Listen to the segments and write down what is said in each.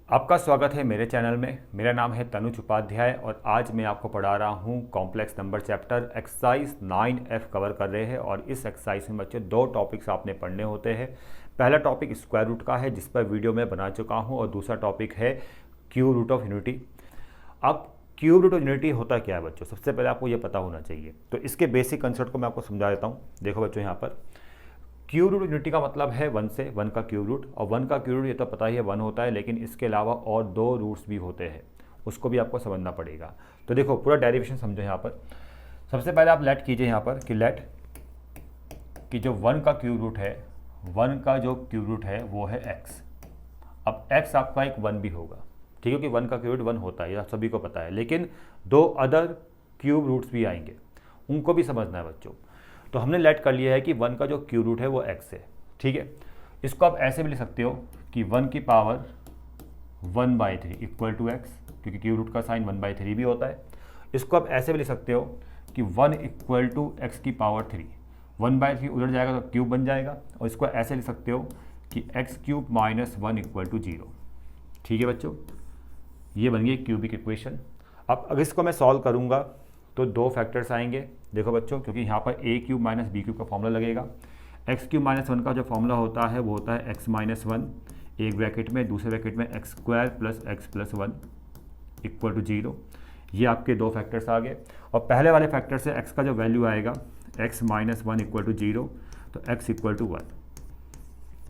आपका स्वागत है मेरे चैनल में। मेरा नाम है तनुज उपाध्याय और आज मैं आपको पढ़ा रहा हूँ complex number chapter exercise 9F cover कर रहे हैं। और इस एक्सरसाइज में बच्चे दो टॉपिक्स आपने पढ़ने होते हैं। पहला टॉपिक स्क्वायर रूट का है जिस पर वीडियो मैं बना चुका हूँ, और दूसरा टॉपिक है क्यूब रूट ऑफ यूनिटी। अब क्यूब रूट ऑफ यूनिटी होता क्या है बच्चों, सबसे पहले आपको ये पता होना चाहिए। तो इसके बेसिक कंसेप्ट को मैं आपको समझा देता हूँ। देखो बच्चों, यहाँ पर क्यूब रूट यूनिटी का मतलब है 1 से 1 का क्यूब रूट, और 1 का क्यूब रूट ये तो पता ही है 1 होता है, लेकिन इसके अलावा और दो रूट्स भी होते हैं, उसको भी आपको समझना पड़ेगा। तो देखो पूरा डेरिवेशन समझो। यहाँ पर सबसे पहले आप लेट कीजिए यहाँ पर कि लेट कि जो 1 का क्यूब रूट है, 1 का जो क्यूब रूट है वो है x। अब x आपका एक 1 भी होगा, ठीक है, कि 1 का क्यूब रूट 1 होता है, ये सभी को पता है, लेकिन दो अदर क्यूब रूट्स भी आएंगे, उनको भी समझना है बच्चों। तो हमने लेट कर लिया है कि 1 का जो क्यूब रूट है वो x है, ठीक है। इसको आप ऐसे भी लिख सकते हो कि 1 की पावर 1/3 इक्वल टू x, क्योंकि क्यूब रूट का साइन 1/3 भी होता है। इसको आप ऐसे भी लिख सकते हो कि 1 इक्वल टू x की पावर 3, 1/3 उधर जाएगा तो क्यूब बन जाएगा। और इसको ऐसे लिख सकते हो कि x³ - 1 इक्वल टू 0, ठीक है बच्चों। ये बन गई क्यूबिक इक्वेशन। अब अगर इसको मैं सॉल्व करूँगा तो दो फैक्टर्स आएंगे। देखो बच्चों, क्योंकि यहाँ पर a³ - b³ का फॉर्मूला लगेगा। x³ - 1 का जो फॉर्मूला होता है वो होता है x - 1, एक ब्रैकेट में, दूसरे ब्रैकेट में x² + x + 1 इक्वल टू 0। ये आपके दो फैक्टर्स आ गए। और पहले वाले फैक्टर से x का जो वैल्यू आएगा x - 1 इक्वल टू 0, तो x इक्वल टू 1।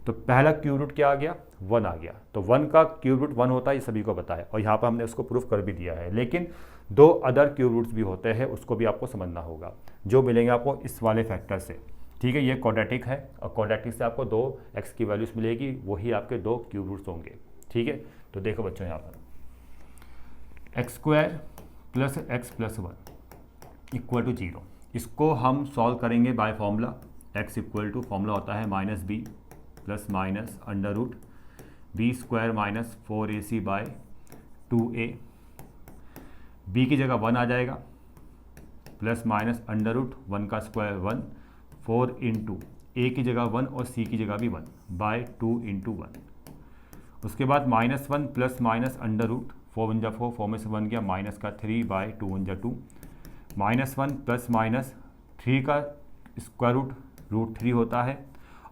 तो पहला क्यूब रूट क्या आ गया, 1 आ गया। तो 1 का क्यूब रूट 1 होता है, ये सभी को पता है, और यहाँ पर हमने उसको प्रूफ कर भी दिया है। लेकिन दो अदर क्यूब रूट्स भी होते हैं, उसको भी आपको समझना होगा, जो मिलेंगे आपको इस वाले फैक्टर से, ठीक है। ये क्वाड्रेटिक है, और क्वाड्रेटिक से आपको दो x की वैल्यूज मिलेगी, वही आपके दो क्यूब रूट्स होंगे, ठीक है। तो देखो बच्चों, यहाँ पर x² + x + 1 इक्वल टू 0। इसको हम सॉल्व करेंगे by formula. x equal to formula होता है -b + under root b² - 4ac/2a। b की जगह 1 आ जाएगा, प्लस माइनस अंडर रूट 1 का स्क्वायर 1, 4 इंटू a की जगह 1 और c की जगह भी 1/2 इंटू 1। उसके बाद -1 प्लस माइनस अंडर रूट 4 × 4, 4 में से 1 गया, माइनस का 3/2 × 2, -1 प्लस माइनस 3 का स्क्वायर रूट √3 होता है,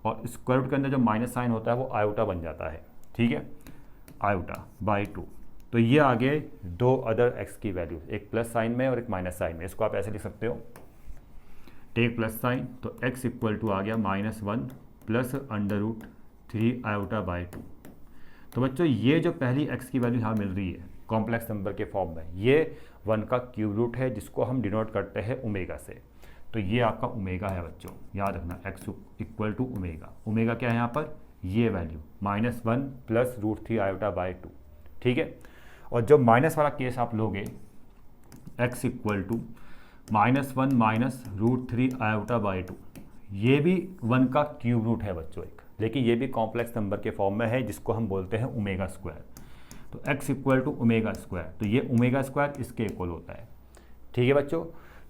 और स्क्वायर रूट के अंदर जो माइनस साइन होता है वो आयोटा बन जाता है, ठीक है, आयोटा/2। तो ये आ गए दो अदर x की वैल्यू, एक प्लस साइन में और एक माइनस साइन में। इसको आप ऐसे लिख सकते हो, टेक प्लस साइन, तो x इक्वल टू आ गया -1 प्लस अंडर रूट 3 आयोटा/2। तो बच्चों, ये जो पहली x की वैल्यू यहाँ मिल रही है कॉम्प्लेक्स नंबर के फॉर्म में, ये 1 का क्यूब रूट है, जिसको हम डिनोट करते हैं ओमेगा से। तो ये आपका ओमेगा है बच्चों, याद रखना, x equal to omega. Omega क्या है यहाँ पर, ये वैल्यू -1 प्लस √3 आयोटा/2, ठीक है। और जब माइनस वाला केस आप लोगे, x इक्वल टू -1 माइनस √3 आयोटा/2, ये भी 1 का क्यूब रूट है बच्चों एक, लेकिन ये भी कॉम्प्लेक्स नंबर के फॉर्म में है, जिसको हम बोलते हैं ओमेगा स्क्वायर। तो x equal to omega square, तो ये ओमेगा स्क्वायर इसके इक्वल होता है, ठीक है बच्चों।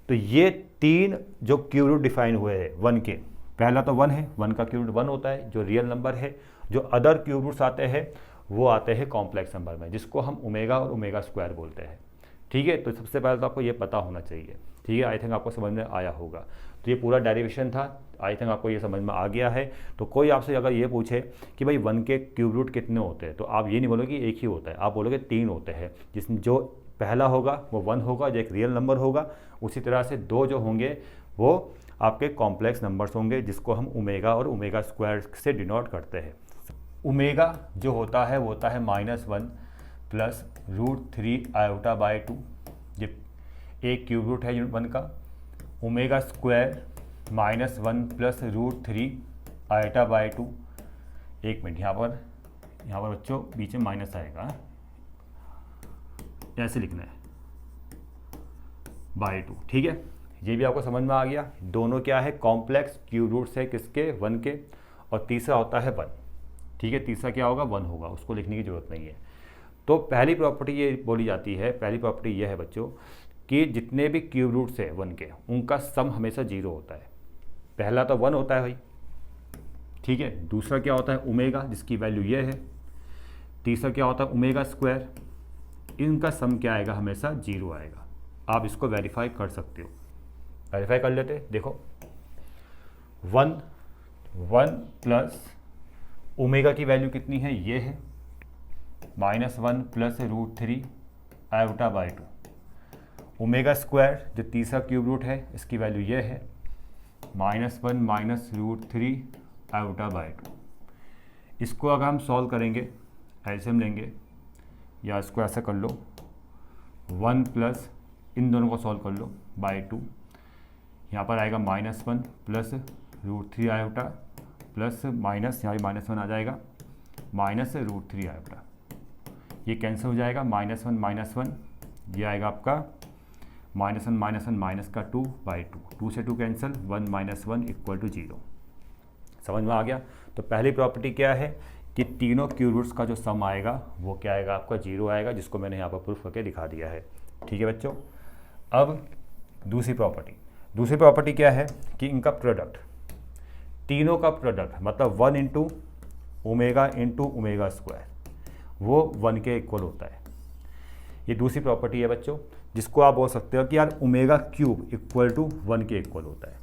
तो ये तीन जो क्यूब रूट डिफाइन हुए हैं 1 के, पहला तो 1 है, 1 का क्यूब रूट 1 होता है जो रियल नंबर है। जो अदर क्यूब रूट्स आते हैं वो आते हैं कॉम्प्लेक्स नंबर में, जिसको हम ओमेगा और ओमेगा स्क्वायर बोलते हैं, ठीक है। तो सबसे पहले तो आपको ये पता होना चाहिए, ठीक है। आई थिंक आपको समझ में आया होगा। तो ये पूरा डेरिवेशन था, आई थिंक आपको ये समझ में आ गया है। तो कोई आपसे अगर ये पूछे कि भाई 1 के क्यूब रूट कितने होते हैं, तो आप ये नहीं बोलोगे एक ही होता है, आप बोलोगे 3 होते हैं, जिसमें जो पहला होगा वो 1 होगा, जो एक रियल नंबर होगा। उसी तरह से दो जो होंगे वो आपके कॉम्प्लेक्स नंबर्स होंगे, जिसको हम ओमेगा और ओमेगा स्क्वायर से डिनोट करते हैं। ओमेगा जो होता है वो होता है -1 प्लस √3 आयोटा/2, ये एक क्यूब रूट है 1 का। Omega square -1 plus √3 आयोटा/2। एक मिनट, यहाँ पर बच्चों बीच में माइनस आएगा, ऐसे लिखना है /2, ठीक है। ये भी आपको समझ में आ गया। दोनों क्या है, कॉम्प्लेक्स क्यूब रूट्स है, किसके, 1 के। और तीसरा होता है 1, ठीक है। तीसरा क्या होगा, 1 होगा, उसको लिखने की जरूरत नहीं है। तो पहली प्रॉपर्टी ये बोली जाती है, पहली प्रॉपर्टी ये है बच्चों कि जितने भी क्यूब रूट्स है 1 के, उनका सम हमेशा 0 होता है। पहला तो 1 होता है भाई, ठीक है। दूसरा क्या होता है, ओमेगा, जिसकी वैल्यू ये है। तीसरा क्या होता है ओमेगा स्क्वायर, इनका सम क्या आएगा, हमेशा 0 आएगा। आप इसको वेरीफाई कर सकते हो, वेरीफाई कर लेते। देखो 1 प्लस ओमेगा की वैल्यू कितनी है, ये है -1 plus √3 iota by 2। Omega square जो तीसरा क्यूब रूट है इसकी वैल्यू ये है -1 माइनस √3 आयोटा बाई 2। इसको अगर हम सॉल्व करेंगे एलसीएम लेंगे या इसको ऐसा कर लो 1 प्लस इन दोनों को सॉल्व कर लो बाई 2, यहाँ पर आएगा -1 प्लस √3 आयोटा प्लस माइनस यहाँ भी -1 आ जाएगा माइनस √3 आयोटा, ये कैंसिल हो जाएगा -1 ये आएगा आपका -1 माइनस का 2 बाई 2 से 2 कैंसिल 1 - 1 = 0। समझ में आ गया। तो पहली प्रॉपर्टी क्या है कि तीनों क्यूब रूट्स का जो सम आएगा वो क्या आएगा, आपका 0 आएगा, जिसको मैंने यहाँ पर प्रूफ करके दिखा दिया है। ठीक है बच्चों। अब दूसरी प्रॉपर्टी क्या है कि इनका प्रोडक्ट, तीनों का प्रोडक्ट मतलब 1 इंटू ओमेगा स्क्वायर वो 1 के इक्वल होता है। ये दूसरी प्रॉपर्टी है बच्चों, जिसको आप बोल सकते हो कि यार ओमेगा क्यूब इक्वल टू 1 के इक्वल होता है।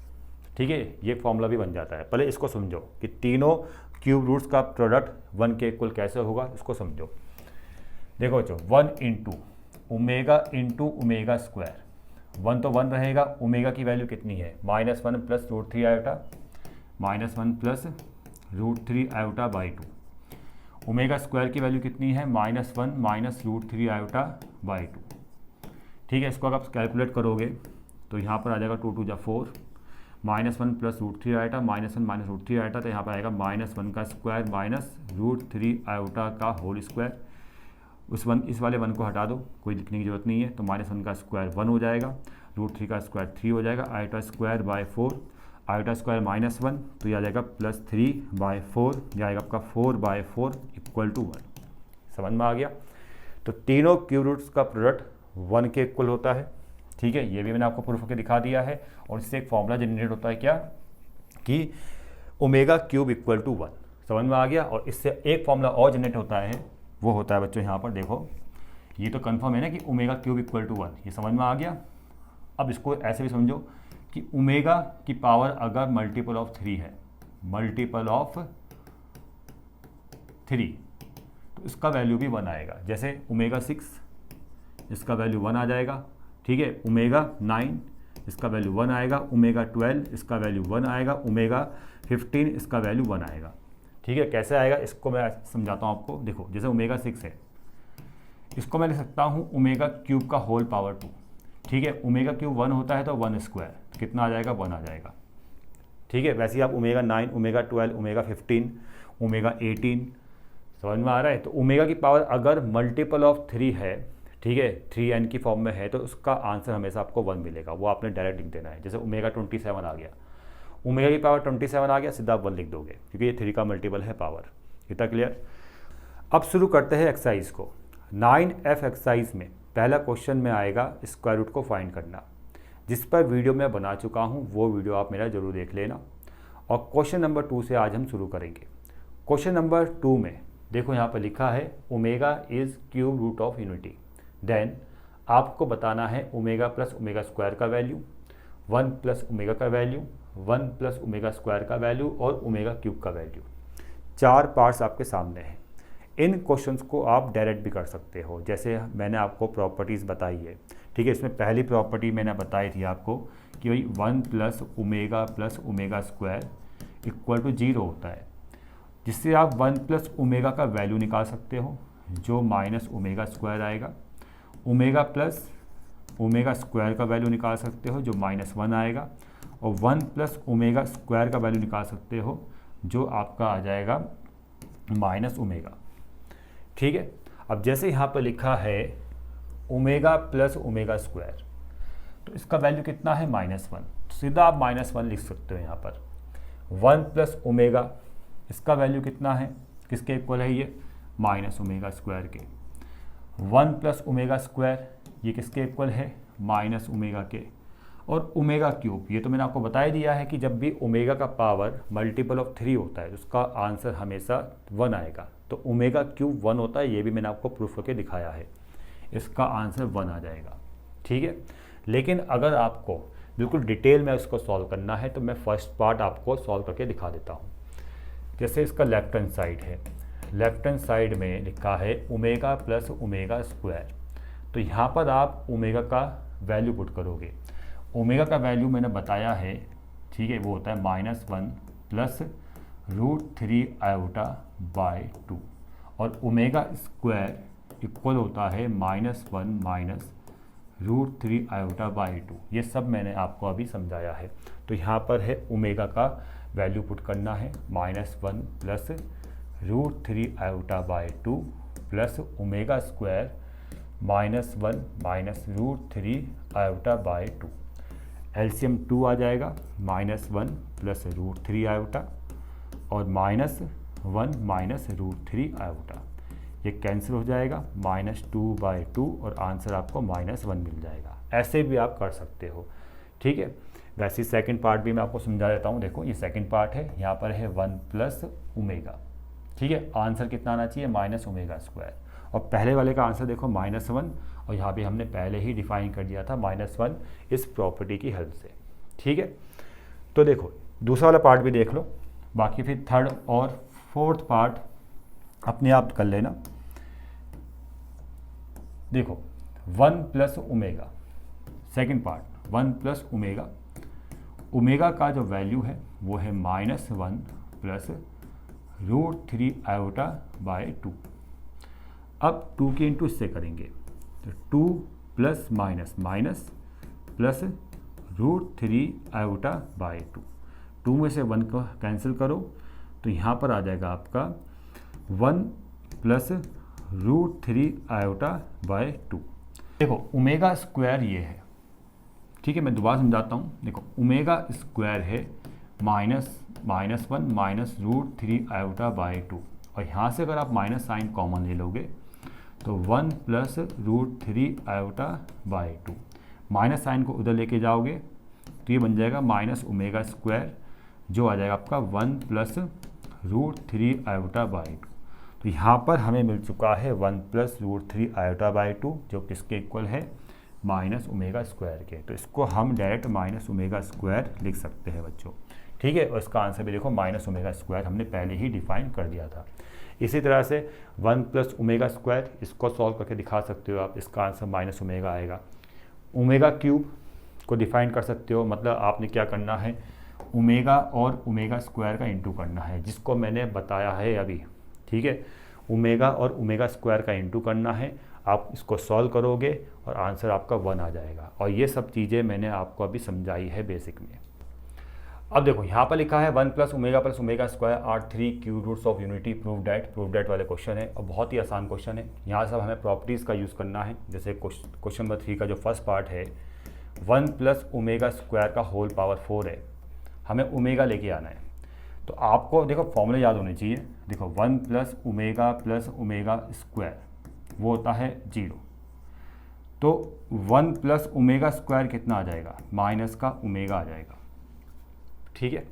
ठीक है, ये फॉर्मूला भी बन जाता है। पहले इसको समझो कि तीनों क्यूब रूट्स का प्रोडक्ट 1 के इक्वल कैसे होगा, इसको समझो। देखो बच्चों 1 इंटू ओमेगा स्क्वायर, 1 तो 1 रहेगा, ओमेगा की वैल्यू कितनी है -1 plus √3 iota -1 plus √3 iota by 2। Omega square की वैल्यू कितनी है -1 माइनस √3 आयोटा बाई 2। ठीक है, इसको अगर आप कैलकुलेट करोगे तो यहाँ पर आ जाएगा 2 2 जा 4 -1 प्लस √3 आयोटा -1 माइनस √3 आयोटा, तो यहाँ पर आएगा -1 का स्क्वायर माइनस √3 आयोटा का होल स्क्वायर। इस वाले 1 को हटा दो, कोई लिखने की जरूरत नहीं है, तो -1 का स्क्वायर 1 हो जाएगा, √3 का स्क्वायर 3 हो जाएगा, iota square by 4, iota square -1 तो यह आ जाएगा +3/4, यह आएगा आपका 4/4 = 1। समझ में आ गया। तो तीनों क्यूब रूट्स का प्रोडक्ट 1 के इक्वल होता है। ठीक है, ये भी मैंने आपको प्रूफ करके दिखा दिया है। और इससे एक फॉर्मूला जनरेट होता है क्या कि ओमेगा क्यूब इक्वल टू 1। समझ में आ गया। और इससे एक फॉर्मूला और जनरेट होता है, वो होता है बच्चों यहाँ पर देखो, ये तो कंफर्म है ना कि ओमेगा क्यूब इक्वल टू 1, ये समझ में आ गया। अब इसको ऐसे भी समझो कि ओमेगा की पावर अगर मल्टीपल ऑफ 3 है, मल्टीपल ऑफ 3, तो इसका वैल्यू भी 1 आएगा। जैसे ओमेगा 6 इसका वैल्यू 1 आ जाएगा। ठीक है, ओमेगा 9 इसका वैल्यू 1 आएगा, ओमेगा 12 इसका वैल्यू 1 आएगा, ओमेगा 15 इसका वैल्यू 1 आएगा। ठीक है, कैसे आएगा इसको मैं समझाता हूँ आपको। देखो जैसे ओमेगा 6 है, इसको मैं लिख सकता हूँ ओमेगा क्यूब का होल पावर 2। ठीक है, ओमेगा क्यूब 1 होता है तो 1 स्क्वायर कितना आ जाएगा, 1 आ जाएगा। ठीक है, वैसे ही आप ओमेगा 9, ओमेगा 12, ओमेगा 15, ओमेगा 18, समझ में आ रहा है। तो ओमेगा की पावर अगर मल्टीपल ऑफ 3 है, ठीक है, 3n की फॉर्म में है, तो उसका आंसर हमेशा आपको 1 मिलेगा। वो आपने डायरेक्ट लिख देना है। जैसे ओमेगा 27 आ गया, ओमेगा की पावर 27 आ गया, सीधा आप 1 लिख दोगे क्योंकि ये 3 का मल्टीपल है पावर। इतना क्लियर। अब शुरू करते हैं एक्सरसाइज को। 9F एक्सरसाइज में पहला क्वेश्चन में आएगा स्क्वायर रूट को फाइंड करना, जिस पर वीडियो मैं बना चुका हूँ, वो वीडियो आप मेरा जरूर देख लेना। और क्वेश्चन नंबर 2 से आज हम शुरू करेंगे। क्वेश्चन नंबर 2 में देखो यहाँ पर लिखा है omega is cube root of unity. Then आपको बताना है ओमेगा प्लस ओमेगा स्क्वायर का वैल्यू, 1 प्लस ओमेगा का वैल्यू, 1 प्लस ओमेगा स्क्वायर का वैल्यू और ओमेगा क्यूब का वैल्यू। 4 पार्ट्स आपके सामने हैं। इन क्वेश्चंस को आप डायरेक्ट भी कर सकते हो, जैसे मैंने आपको प्रॉपर्टीज़ बताई है। ठीक है, इसमें पहली प्रॉपर्टी मैंने बताई थी आपको कि भाई 1 plus omega square equal to 0 होता है, जिससे आप 1 प्लस ओमेगा का वैल्यू निकाल सकते हो जो माइनस ओमेगा स्क्वायर आएगा, ओमेगा प्लस ओमेगा स्क्वायर का वैल्यू निकाल सकते हो जो -1 आएगा, और 1 प्लस ओमेगा स्क्वायर का वैल्यू निकाल सकते हो जो आपका आ जाएगा माइनस ओमेगा। ठीक है, अब जैसे यहाँ पर लिखा है ओमेगा प्लस ओमेगा स्क्वायर, तो इसका वैल्यू कितना है -1, तो सीधा आप -1 लिख सकते हो यहाँ पर। 1 प्लस ओमेगा इसका वैल्यू कितना है, किसके इक्वल है ये, माइनस ओमेगा स्क्वायर के। 1 प्लस ओमेगा स्क्वायर ये किसके इक्वल है, माइनस ओमेगा के। और ओमेगा क्यूब, ये तो मैंने आपको बता ही दिया है कि जब भी ओमेगा का पावर मल्टीपल ऑफ 3 होता है तो उसका आंसर हमेशा 1 आएगा। तो ओमेगा क्यूब 1 होता है, ये भी मैंने आपको प्रूफ करके दिखाया है, इसका आंसर 1 आ जाएगा। ठीक है, लेकिन अगर आपको बिल्कुल डिटेल में इसको सॉल्व करना है तो मैं फर्स्ट पार्ट आपको सॉल्व करके दिखा देता हूँ। जैसे इसका लेफ्ट हैंड साइड है, लेफ्ट हैंड साइड में लिखा है ओमेगा प्लस ओमेगा स्क्वायर। तो यहाँ पर आप ओमेगा का वैल्यू पुट करोगे। ओमेगा का वैल्यू मैंने बताया है, ठीक है, वो होता है -1 प्लस √3 आयोटा बाय 2 और ओमेगा स्क्वायर इक्वल होता है -1 माइनस √3 आयोटा बाई 2। ये सब मैंने आपको अभी समझाया है। तो यहाँ पर है ओमेगा का वैल्यू पुट करना है -1 plus √3 iota by 2 plus omega square -1 minus √3 iota by 2। LCM 2 आ जाएगा, -1 प्लस √3 आयोटा और -1 माइनस √3 आयोटा, ये कैंसिल हो जाएगा, -2/2 और आंसर आपको -1 मिल जाएगा। ऐसे भी आप कर सकते हो। ठीक है, वैसे ही सेकंड पार्ट भी मैं आपको समझा देता हूँ। देखो ये सेकंड पार्ट है, यहाँ पर है 1 प्लस ओमेगा। ठीक है, आंसर कितना आना चाहिए, -ओमेगा स्क्वायर। और पहले वाले का आंसर देखो -1, और यहाँ भी हमने पहले ही डिफाइन कर दिया था -1 इस प्रॉपर्टी की हेल्प से। ठीक है, तो देखो दूसरा वाला पार्ट भी देख लो, बाकी फिर थर्ड और फोर्थ पार्ट अपने आप कर लेना। देखो 1 plus omega, second part 1 plus omega, omega का जो वैल्यू है वो है -1 प्लस √3 आयोटा बाय 2। अब 2 के इंटू इससे करेंगे तो 2 plus minus minus plus √3 iota by 2। 2 में से 1 को कैंसिल करो तो यहाँ पर आ जाएगा आपका 1 प्लस √3 आयोटा बाय 2। देखो ओमेगा स्क्वायर ये है, ठीक है, मैं दोबारा समझाता हूँ। देखो ओमेगा स्क्वायर है -1 माइनस √3 आयोटा बाय 2, और यहाँ से अगर आप माइनस साइन कॉमन ले लोगे तो 1 plus √3 iota by 2। Minus sign को उधर लेके जाओगे तो ये बन जाएगा माइनस ओमेगा स्क्वायर, जो आ जाएगा आपका 1 प्लस √3 आयोटा बाय 2। तो यहाँ पर हमें मिल चुका है 1 प्लस √3 आयोटा बाय 2, जो किसके इक्वल है, माइनस ओमेगा स्क्वायर के। तो इसको हम डायरेक्ट माइनस ओमेगा स्क्वायर लिख सकते हैं बच्चों। ठीक है, और इसका आंसर भी देखो माइनस ओमेगा स्क्वायर हमने पहले ही डिफाइन कर दिया था। इसी तरह से 1 प्लस ओमेगा स्क्वायर, इसको सॉल्व करके दिखा सकते हो आप, इसका आंसर माइनस ओमेगा आएगा। ओमेगा क्यूब को डिफाइन कर सकते हो, मतलब आपने क्या करना है, ओमेगा और ओमेगा स्क्वायर का इंटू करना है, जिसको मैंने बताया है अभी। ठीक है, ओमेगा और ओमेगा स्क्वायर का इंटू करना है, आप इसको सॉल्व करोगे और आंसर आपका 1 आ जाएगा। और ये सब चीज़ें मैंने आपको अभी समझाई है बेसिक में। अब देखो यहाँ पर लिखा है 1 plus omega square are 3 cube roots of unity, prove that वाले क्वेश्चन है, और बहुत ही आसान क्वेश्चन है। यहाँ सब हमें प्रॉपर्टीज़ का यूज़ करना है। जैसे क्वेश्चन नंबर 3 का जो फर्स्ट पार्ट है, 1 प्लस ओमेगा स्क्वायर का होल पावर 4 है, हमें ओमेगा लेके आना है। तो आपको देखो फॉर्मूले याद होने चाहिए। देखो 1 प्लस ओमेगा स्क्वायर वो होता है 0, तो 1 प्लस ओमेगा स्क्वायर कितना आ जाएगा, माइनस का ओमेगा आ जाएगा। ठीक है,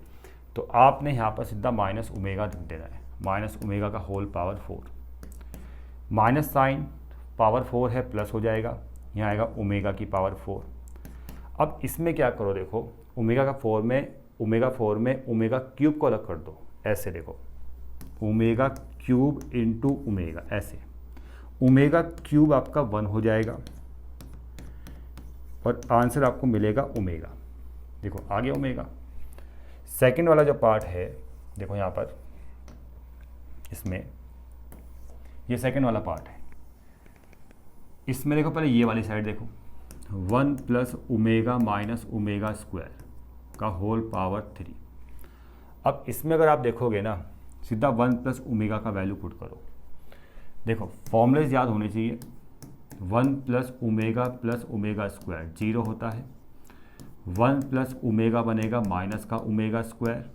तो आपने यहाँ पर सीधा माइनस ओमेगा लिख देना है, माइनस ओमेगा का whole power 4, minus sign power 4 है प्लस हो जाएगा, यहाँ आएगा ओमेगा की पावर 4। अब इसमें क्या करो, देखो ओमेगा 4 में ओमेगा क्यूब को अलग कर दो, ऐसे देखो ओमेगा क्यूब इंटू ओमेगा, ऐसे ओमेगा क्यूब आपका 1 हो जाएगा और आंसर आपको मिलेगा ओमेगा। देखो आ गया ओमेगा। सेकंड वाला जो पार्ट है, देखो यहाँ पर इसमें ये सेकंड वाला पार्ट है, इसमें देखो पहले ये वाली साइड देखो, 1 plus omega minus omega square का होल पावर 3। अब इसमें अगर आप देखोगे ना, सीधा 1 प्लस ओमेगा का वैल्यू पुट करो। देखो फॉर्मूलेज याद होने चाहिए। 1 प्लस ओमेगा स्क्वायर 0 होता है, 1 प्लस ओमेगा बनेगा माइनस का omega square,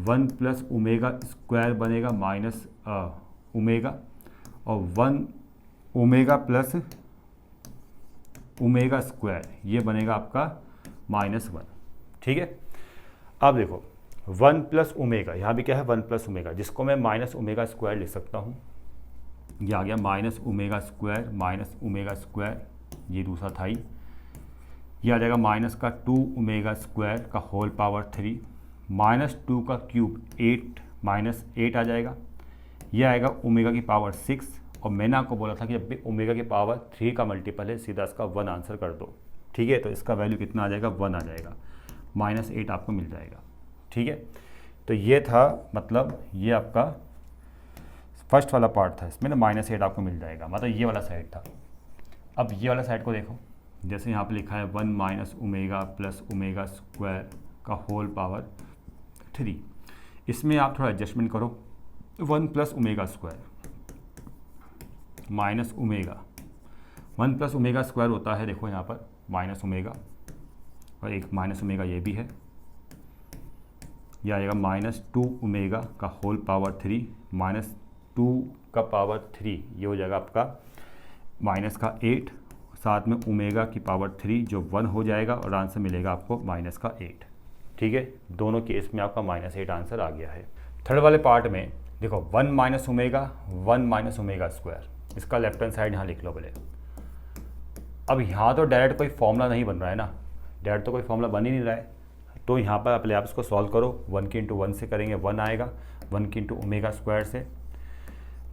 1 plus omega square बनेगा माइनस ओमेगा, और 1 ओमेगा प्लस ओमेगा स्क्वायर ये बनेगा आपका -1, ठीक है। अब देखो 1 प्लस ओमेगा, यहाँ भी क्या है 1 प्लस ओमेगा, जिसको मैं माइनस ओमेगा स्क्वायर लिख सकता हूँ। ये आ गया माइनस ओमेगा स्क्वायर, ये दूसरा था ही। ये आ जाएगा माइनस का 2 ओमेगा स्क्वायर का होल पावर 3, -2 का क्यूब 8, -8 आ जाएगा। ये आएगा ओमेगा की पावर 6, और मैंने आपको बोला था कि जब भी ओमेगा की पावर 3 का मल्टीपल है सीधा इसका 1 आंसर कर दो, ठीक है। तो इसका वैल्यू कितना आ जाएगा 1 आ जाएगा, -8 आपको मिल जाएगा, ठीक है। तो ये था, मतलब ये आपका फर्स्ट वाला पार्ट था, इसमें ना -8 आपको मिल जाएगा, मतलब ये वाला साइड था। अब ये वाला साइड को देखो, जैसे यहाँ पे लिखा है 1 minus omega plus omega square का होल पावर 3, इसमें आप थोड़ा एडजस्टमेंट करो। 1 plus omega square minus omega, 1 plus omega square होता है, देखो यहाँ पर माइनस ओमेगा, और एक माइनस ओमेगा ये भी है। यह आएगा -2 ओमेगा का होल पावर 3, -2 का पावर 3, ये हो जाएगा आपका माइनस का 8, साथ में ओमेगा की पावर 3 जो 1 हो जाएगा, और आंसर मिलेगा आपको माइनस का 8, ठीक है। दोनों केस में आपका -8 आंसर आ गया है। थर्ड वाले पार्ट में देखो 1 माइनस ओमेगा स्क्वायर, इसका लेफ्ट हैंड साइड यहाँ लिख लो पहले। अब यहाँ तो डायरेक्ट कोई फॉर्मूला नहीं बन रहा है ना, डायरेक्ट तो कोई फॉर्मूला बन ही नहीं रहा है, तो यहाँ पर पहले आप इसको सॉल्व करो। 1 की इंटू 1 से करेंगे 1 आएगा, 1 की इंटू ओमेगा स्क्वायर से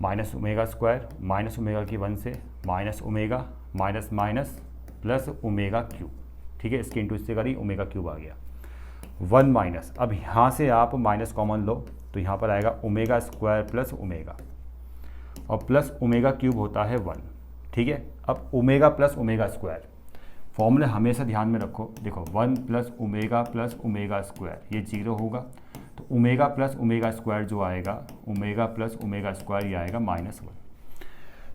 minus omega square, minus omega की 1 से minus omega, minus minus plus omega cube, ठीक है। इसके इंटू इससे करी ओमेगा क्यूब आ गया 1 माइनस। अब यहाँ से आप माइनस कॉमन लो तो यहाँ पर आएगा ओमेगा स्क्वायर प्लस ओमेगा, और प्लस ओमेगा क्यूब होता है 1, ठीक है। अब ओमेगा प्लस ओमेगा स्क्वायर फॉर्मूले हमेशा ध्यान में रखो। देखो 1 प्लस ओमेगा स्क्वायर ये 0 होगा, तो ओमेगा प्लस ओमेगा स्क्वायर जो आएगा, ओमेगा प्लस ओमेगा स्क्वायर ये आएगा -1।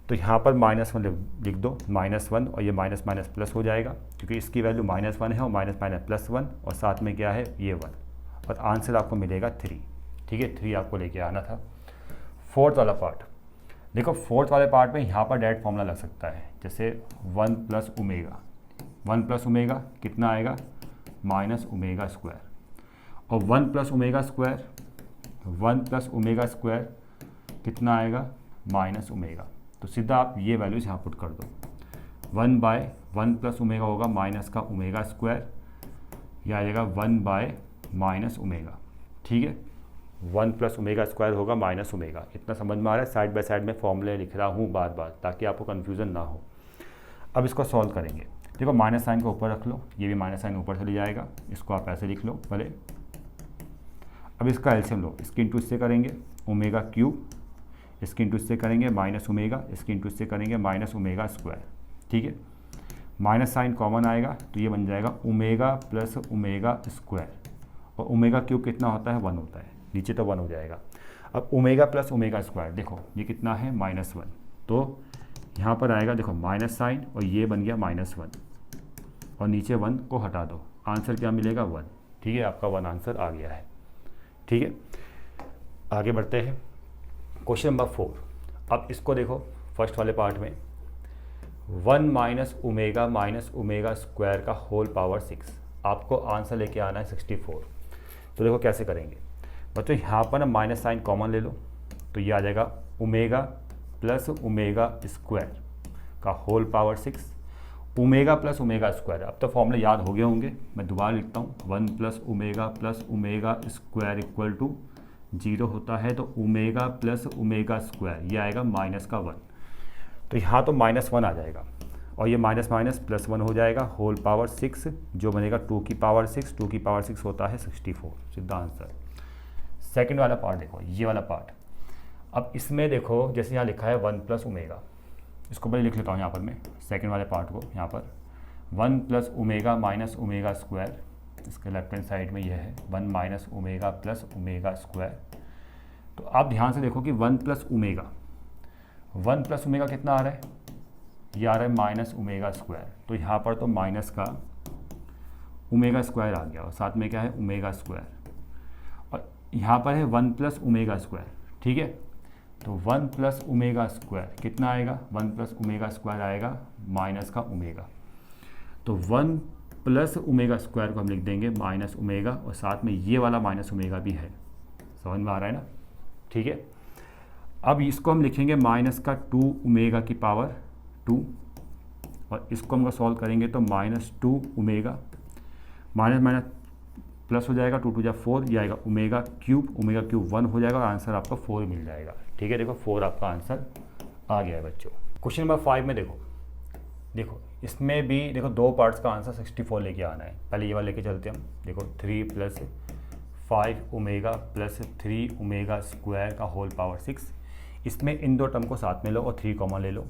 तो यहाँ पर -1 लिख दो, -1, और ये माइनस माइनस प्लस हो जाएगा, क्योंकि इसकी वैल्यू -1 है, और माइनस माइनस +1, और साथ में क्या है ये 1, और आंसर आपको मिलेगा 3, ठीक है। 3 आपको लेके आना था। फोर्थ वाला पार्ट देखो, फोर्थ वाले पार्ट में यहाँ पर डायरेक्ट फॉर्मूला लग सकता है, जैसे 1 प्लस ओमेगा कितना आएगा माइनस ओमेगा स्क्वायर, और 1 प्लस ओमेगा स्क्वायर कितना आएगा माइनस ओमेगा। तो सीधा आप ये वैल्यूज यहाँ पुट कर दो, 1/1 प्लस ओमेगा होगा माइनस का ओमेगा स्क्वायर, यह आ जाएगा 1/- ओमेगा, ठीक है। 1 प्लस ओमेगा स्क्वायर होगा माइनस ओमेगा। इतना समझ में आ रहा है? साइड बाय साइड में फॉर्मूले लिख रहा हूँ बार बार, ताकि आपको कन्फ्यूज़न ना हो। अब इसको सॉल्व करेंगे। देखो माइनस साइन को ऊपर रख लो, ये भी माइनस साइन ऊपर चले जाएगा, इसको आप ऐसे लिख लो भले। अब इसका एलसीएम लो, इसके इंटू इससे करेंगे ओमेगा क्यूब, इसके इंटू इससे करेंगे माइनस ओमेगा, इसके इंटू इससे करेंगे माइनस ओमेगा स्क्वायर, ठीक है। माइनस साइन कॉमन आएगा तो ये बन जाएगा ओमेगा प्लस ओमेगा स्क्वायर, और ओमेगा क्यूब कितना होता है 1 होता है, नीचे तो 1 हो जाएगा। अब ओमेगा प्लस ओमेगा स्क्वायर देखो ये कितना है -1, तो यहाँ पर आएगा देखो माइनस साइन, और ये बन गया -1, और नीचे 1 को हटा दो, आंसर क्या मिलेगा 1, ठीक है। आपका 1 आंसर आ गया है, ठीक है। आगे बढ़ते हैं क्वेश्चन नंबर 4। अब इसको देखो, फर्स्ट वाले पार्ट में 1 माइनस ओमेगा स्क्वायर का होल पावर 6, आपको आंसर लेके आना है 64। तो देखो कैसे करेंगे बच्चों, यहाँ पर ना माइनस साइन कॉमन ले लो, तो ये आ जाएगा ओमेगा प्लस ओमेगा स्क्वायर का whole power 6, omega plus omega square. अब तो फॉर्मूले याद हो गए होंगे, मैं दोबारा लिखता हूँ, 1 plus omega square equal to 0 होता है, तो ओमेगा प्लस ओमेगा स्क्वायर ये आएगा माइनस का 1, तो यहाँ तो -1 आ जाएगा, और ये माइनस माइनस +1 हो जाएगा, होल पावर 6 जो बनेगा 2 की पावर 6, 2 की पावर 6 होता है 64, सीधा आंसर। सेकंड वाला पार्ट देखो, ये वाला पार्ट। अब इसमें देखो जैसे यहाँ लिखा है 1 प्लस ओमेगा, इसको पहले लिख लेता हूँ यहाँ पर मैं सेकंड वाले पार्ट को, यहाँ पर 1 plus omega minus omega square, इसके लेफ्ट हैंड साइड में ये है 1 minus omega plus omega square. तो आप ध्यान से देखो कि 1 प्लस ओमेगा कितना आ रहा है, ये आ रहा है माइनस ओमेगा स्क्वायर, तो यहाँ पर तो माइनस का ओमेगा स्क्वायर आ गया, और साथ में क्या है ओमेगा स्क्वायर, और यहाँ पर है 1 प्लस ओमेगा स्क्वायर, ठीक है। तो 1 प्लस ओमेगा स्क्वायर कितना आएगा, 1 प्लस ओमेगा स्क्वायर आएगा माइनस का ओमेगा, तो 1 प्लस ओमेगा स्क्वायर को हम लिख देंगे माइनस ओमेगा, और साथ में ये वाला माइनस ओमेगा भी है। समझ में आ रहा है ना? ठीक है, अब इसको हम लिखेंगे माइनस का 2 ओमेगा की पावर 2, और इसको हम सॉल्व करेंगे तो minus 2 omega minus minus plus हो जाएगा, 2 2 जा 4, ये आएगा ओमेगा क्यूब 1 हो जाएगा और आंसर आपका 4 मिल जाएगा। ठीक है, देखो 4 आपका आंसर आ गया है बच्चों। क्वेश्चन नंबर 5 में देखो इसमें भी देखो 2 पार्ट्स का आंसर 64 लेके आना है। पहले ये वाला लेके चलते हैं हम। देखो 3 + 5 ओमेगा + 3 ओमेगा स्क्वायर का होल पावर 6। इसमें इन दो टर्म को साथ में लो और 3 कॉमन ले लो।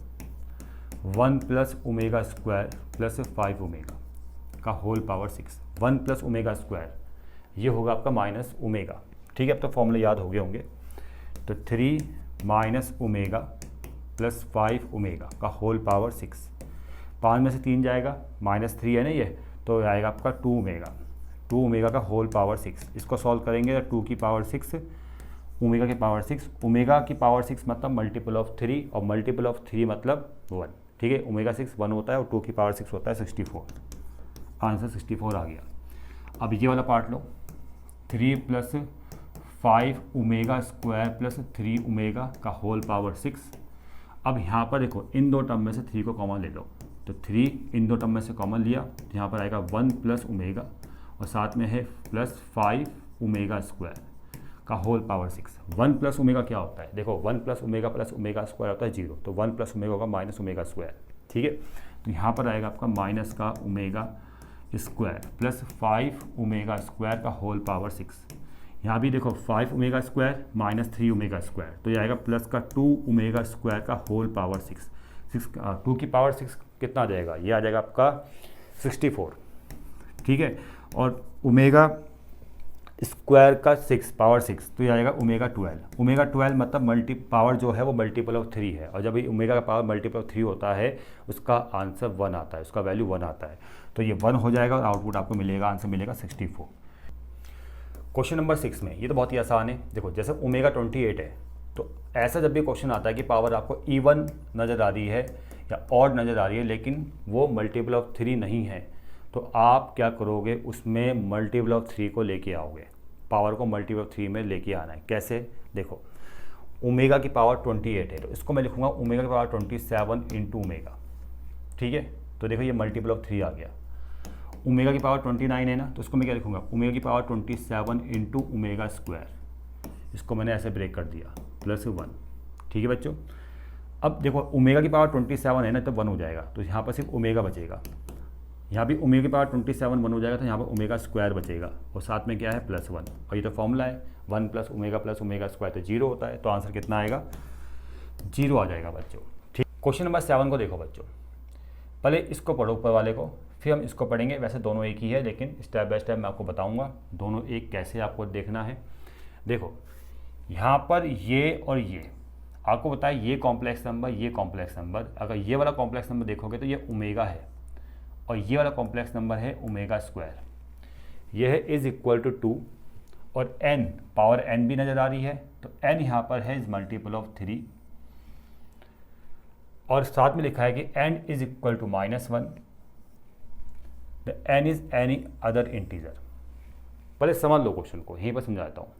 1 + ओमेगा स्क्वायर + 5 ओमेगा का होल पावर 6। 1 + ओमेगा स्क्वायर ये होगा आपका माइनस ओमेगा। ठीक है, अब तो फॉर्मूले याद हो गए होंगे। तो 3 - ओमेगा + 5 ओमेगा का होल पावर 6। 5 में से 3 जाएगा, -3 है ना ये, तो आएगा आपका 2 ओमेगा। 2 ओमेगा का होल पावर 6। इसको सॉल्व करेंगे तो 2 की पावर 6 ओमेगा की पावर 6। ओमेगा की पावर 6 मतलब मल्टीपल ऑफ 3, और मल्टीपल ऑफ 3 मतलब 1। ठीक है, ओमेगा 6 1 होता है और 2 की पावर 6 होता है 64। आंसर 64 आ गया। अब ये वाला पार्ट लो, 3 + 5 ओमेगा स्क्वायर + 3 ओमेगा का होल पावर 6। अब यहाँ पर देखो इन दो टर्म में से 3 को कॉमन ले लो, तो 3 इन दो टर्म में से कॉमन लिया तो यहाँ पर आएगा 1 + ओमेगा और साथ में है +5 ओमेगा स्क्वायर का होल पावर 6। 1 + ओमेगा क्या होता है? देखो 1 + ओमेगा + ओमेगा स्क्वायर होता है 0, तो 1 + ओमेगा होगा माइनस ओमेगा स्क्वायर। ठीक है, तो यहाँ पर आएगा आपका माइनस का ओमेगा स्क्वायर +5 ओमेगा स्क्वायर का होल पावर 6। यहाँ भी देखो 5 ओमेगा स्क्वायर -3 ओमेगा स्क्वायर, तो ये आएगा प्लस का 2 ओमेगा स्क्वायर का होल पावर 6। 2 की पावर 6 कितना आ जाएगा? ये आ जाएगा आपका 64। ठीक है, और ओमेगा स्क्वायर का 6 पावर 6, तो ये आएगा ओमेगा 12। ओमेगा 12 मतलब पावर जो है वो मल्टीपल ऑफ 3 है, और जब ओमेगा का पावर मल्टीपल ऑफ 3 होता है उसका आंसर 1 आता है, उसका वैल्यू 1 आता है। तो ये 1 हो जाएगा और आउटपुट आपको मिलेगा, आंसर मिलेगा 64। क्वेश्चन नंबर 6 में ये तो बहुत ही आसान है। देखो जैसे ओमेगा 28 है, तो ऐसा जब भी क्वेश्चन आता है कि पावर आपको इवन नज़र आ रही है या ऑड नज़र आ रही है लेकिन वो मल्टीपल ऑफ 3 नहीं है, तो आप क्या करोगे? उसमें मल्टीपल ऑफ 3 को लेके आओगे। पावर को मल्टीपल ऑफ 3 में लेके आना है। कैसे? देखो ओमेगा की पावर 28 है, तो इसको मैं लिखूंगा ओमेगा की पावर 27 इंटू ओमेगा। ठीक है, तो देखो ये मल्टीपल ऑफ 3 आ गया। ओमेगा की पावर 29 है ना, तो इसको मैं क्या लिखूंगा? ओमेगा की पावर 27 इंटू ओमेगा स्क्वायर। इसको मैंने ऐसे ब्रेक कर दिया +1। ठीक है बच्चों, अब देखो ओमेगा की पावर 27 है ना, तो 1 हो जाएगा, तो यहाँ पर सिर्फ ओमेगा बचेगा। यहाँ भी ओमेगा की पावर 27 1 हो जाएगा, तो यहाँ पर ओमेगा स्क्वायर बचेगा और साथ में क्या है +1, और ये तो फॉर्मूला है 1 + ओमेगा स्क्वायर, तो 0 होता है। तो आंसर कितना आएगा? 0 आ जाएगा बच्चों। ठीक, क्वेश्चन नंबर 7 को देखो बच्चों। पहले इसको पढ़ो ऊपर वाले को, फिर हम इसको पढ़ेंगे। वैसे दोनों एक ही है, लेकिन स्टेप बाय स्टेप मैं आपको बताऊंगा दोनों एक कैसे आपको देखना है। देखो यहाँ पर ये और ये आपको बताया, ये कॉम्प्लेक्स नंबर, ये कॉम्प्लेक्स नंबर। अगर ये वाला कॉम्प्लेक्स नंबर देखोगे तो ये ओमेगा है, और ये वाला कॉम्प्लेक्स नंबर है ओमेगा स्क्वायर। ये है =2, और n पावर n भी नज़र आ रही है, तो n यहाँ पर है इज मल्टीपल ऑफ 3, और साथ में लिखा है कि n is equal to -1, n is any other integer. पहले समझ लो क्वेश्चन को, यहीं पर समझाता हूँ।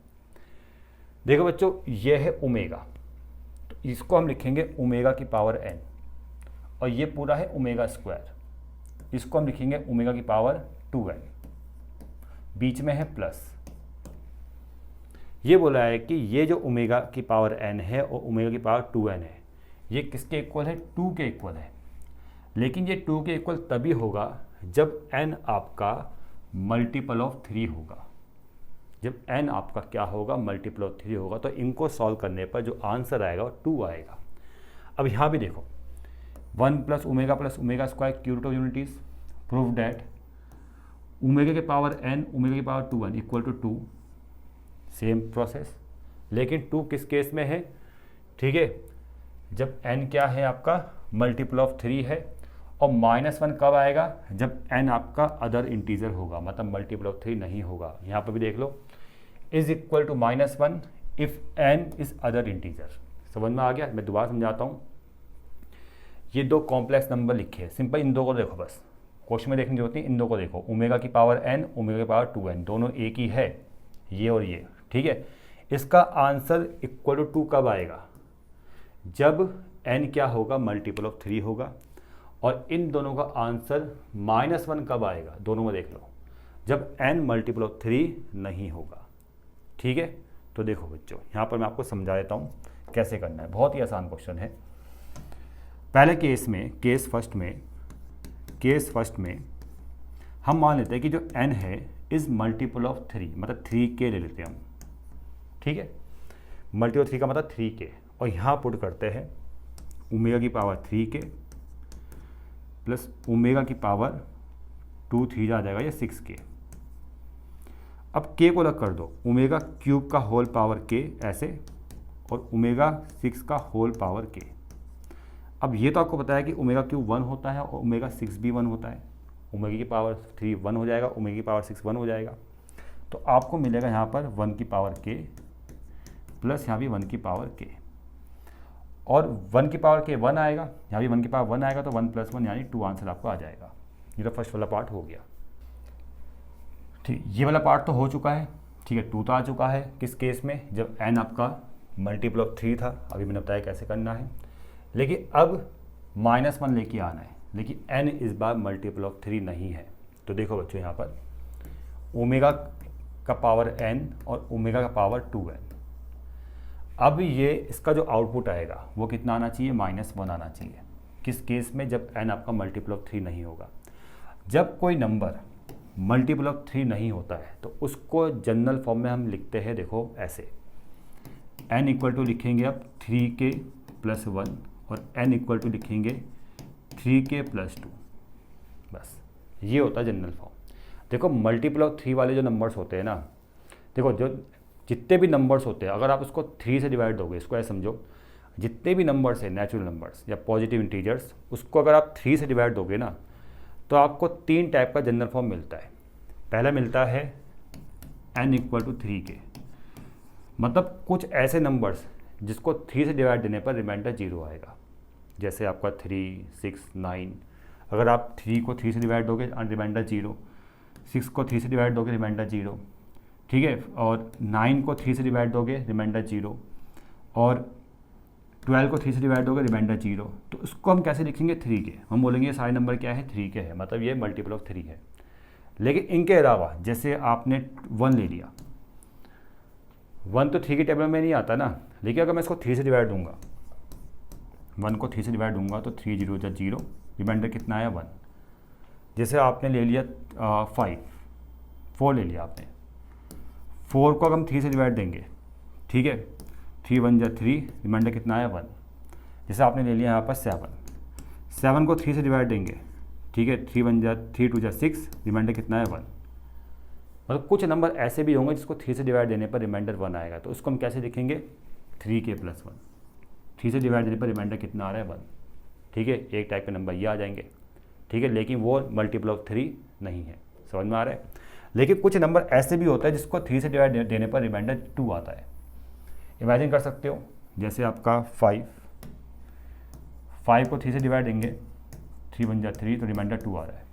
देखो बच्चों ये है ओमेगा, तो इसको हम लिखेंगे ओमेगा की पावर n, और ये पूरा है ओमेगा स्क्वायर, इसको हम लिखेंगे ओमेगा की पावर 2n, बीच में है प्लस। ये बोला है कि ये जो ओमेगा की पावर n है और ओमेगा की पावर 2n है, ये किसके इक्वल है? 2 के इक्वल है। लेकिन ये 2 के इक्वल तभी होगा जब n आपका मल्टीपल ऑफ 3 होगा। जब n आपका क्या होगा? मल्टीपल ऑफ 3 होगा। तो इनको सॉल्व करने पर जो आंसर आएगा वो 2 आएगा। अब यहाँ भी देखो 1 + omega square cube root of unities, prove that omega के पावर n ओमेगा की power 2n equal to 2। Same process, लेकिन 2 किस केस में है? ठीक है, जब n क्या है आपका? मल्टीपल ऑफ 3 है, और -1 कब आएगा? जब n आपका अदर इंटीजर होगा, मतलब मल्टीपल ऑफ 3 नहीं होगा। यहाँ पर भी देख लो is equal to -1 if n is other integer. समझ में आ गया? मैं दोबारा समझाता हूँ। ये दो कॉम्प्लेक्स नंबर लिखे हैं, सिंपल इन दो को देखो बस। क्वेश्चन में देखने की जरूरत नहीं, इन दो को देखो, ओमेगा की पावर n, ओमेगा की पावर 2n, दोनों एक ही है, ये और ये, ठीक है। इसका आंसर इक्वल टू 2 कब आएगा? जब n क्या होगा, मल्टीपल ऑफ 3 होगा। और इन दोनों का आंसर -1 कब आएगा? दोनों में देख लो, जब n मल्टीपल ऑफ 3 नहीं होगा, ठीक है। तो देखो बच्चों, यहाँ पर मैं आपको समझा देता हूँ कैसे करना है, बहुत ही आसान क्वेश्चन है। पहले केस में, केस फर्स्ट में हम मान लेते हैं कि जो n है इज़ मल्टीपल ऑफ 3, मतलब 3k ले लेते हैं हम, ठीक है। मल्टीपल ऑफ 3 का मतलब 3k, और यहाँ पुट करते हैं ओमेगा की पावर 3k प्लस ओमेगा की पावर 2 3 आ जाएगा, ये 6k। अब k को अलग कर दो, ओमेगा क्यूब का होल पावर k ऐसे, और ओमेगा 6 का होल पावर k। अब ये तो आपको पता है कि ओमेगा क्यूब 1 होता है और ओमेगा 6 भी 1 होता है। ओमेगा की पावर 3 1 हो जाएगा, ओमेगा की पावर 6 1 हो जाएगा। तो आपको मिलेगा यहाँ पर 1 की पावर k प्लस यहाँ भी 1 की पावर k, और 1 की पावर k 1 आएगा, यहाँ भी 1 की पावर 1 आएगा, तो 1 + 1 यानी 2 आंसर आपको आ जाएगा। ये तो फर्स्ट वाला पार्ट हो गया, ठीक। ये वाला पार्ट तो हो चुका है, ठीक है। 2 तो आ चुका है किस केस में, जब n आपका मल्टीपल ऑफ 3 था, अभी मैंने बताया कैसे करना है। लेकिन अब -1 लेके आना है, लेकिन n इस बार मल्टीपल ऑफ 3 नहीं है। तो देखो बच्चों, यहाँ पर ओमेगा का पावर n और ओमेगा का पावर 2n। अब ये इसका जो आउटपुट आएगा वो कितना आना चाहिए, -1 आना चाहिए। किस केस में, जब n आपका मल्टीपल ऑफ 3 नहीं होगा। जब कोई नंबर मल्टीपल ऑफ 3 नहीं होता है तो उसको जनरल फॉर्म में हम लिखते हैं, देखो ऐसे, n इक्वल टू लिखेंगे अब 3k + 1, और n इक्वल टू लिखेंगे 3k + 2, बस ये होता है जनरल फॉर्म। देखो मल्टीपल ऑफ 3 वाले जो नंबर्स होते हैं ना, देखो जो जितने भी नंबर्स होते हैं, अगर आप उसको 3 से डिवाइड दोगे, इसको ऐसे समझो, जितने भी नंबर्स हैं नेचुरल नंबर्स या पॉजिटिव इंटीजर्स, उसको अगर आप 3 से डिवाइड दोगे ना, तो आपको 3 टाइप का जनरल फॉर्म मिलता है। पहला मिलता है n इक्वल टू 3k, मतलब कुछ ऐसे नंबर्स जिसको 3 से डिवाइड देने पर रिमाइंडर 0 आएगा। जैसे आपका 3, 6, 9, अगर आप 3 को 3 से डिवाइड दोगे रिमाइंडर 0, 6 को 3 से डिवाइड दोगे रिमाइंडर 0, ठीक है, और 9 को 3 से डिवाइड दोगे रिमाइंडर 0, और 12 को 3 से डिवाइड दोगे रिमाइंडर 0। तो उसको हम कैसे लिखेंगे, 3k। हम बोलेंगे ये सारे नंबर क्या है, 3k है, मतलब ये मल्टीपल ऑफ 3 है। लेकिन इनके अलावा जैसे आपने 1 ले लिया, 1 तो 3 के टेबल में नहीं आता ना, लेकिन अगर मैं इसको 3 से डिवाइड दूंगा, 1 को 3 से डिवाइड दूंगा तो 3 0 + 0, रिमाइंडर कितना आया 1। जैसे आपने ले लिया 4 ले लिया आपने, 4 को अगर हम 3 से डिवाइड देंगे, ठीक है, 3 1 = 3, रिमाइंडर कितना आया 1। जैसे आपने ले लिया यहाँ पर 7 को 3 से डिवाइड देंगे, ठीक है, 3 2 = 6, रिमाइंडर कितना है 1। मतलब कुछ नंबर ऐसे भी होंगे जिसको 3 से डिवाइड देने पर रिमाइंडर 1 आएगा, तो उसको हम कैसे लिखेंगे, 3k + 1। 3 से डिवाइड देने पर रिमाइंडर कितना आ रहा है 1, ठीक है। एक टाइप के नंबर ये आ जाएंगे, ठीक है, लेकिन वो मल्टीपल ऑफ 3 नहीं है, समझ में आ रहा है। लेकिन कुछ नंबर ऐसे भी होता है जिसको 3 से डिवाइड देने पर रिमाइंडर 2 आता है। इमेजिन कर सकते हो, जैसे आपका 5 को 3 से डिवाइड देंगे, 3 1 = 3, तो रिमाइंडर 2 आ रहा है।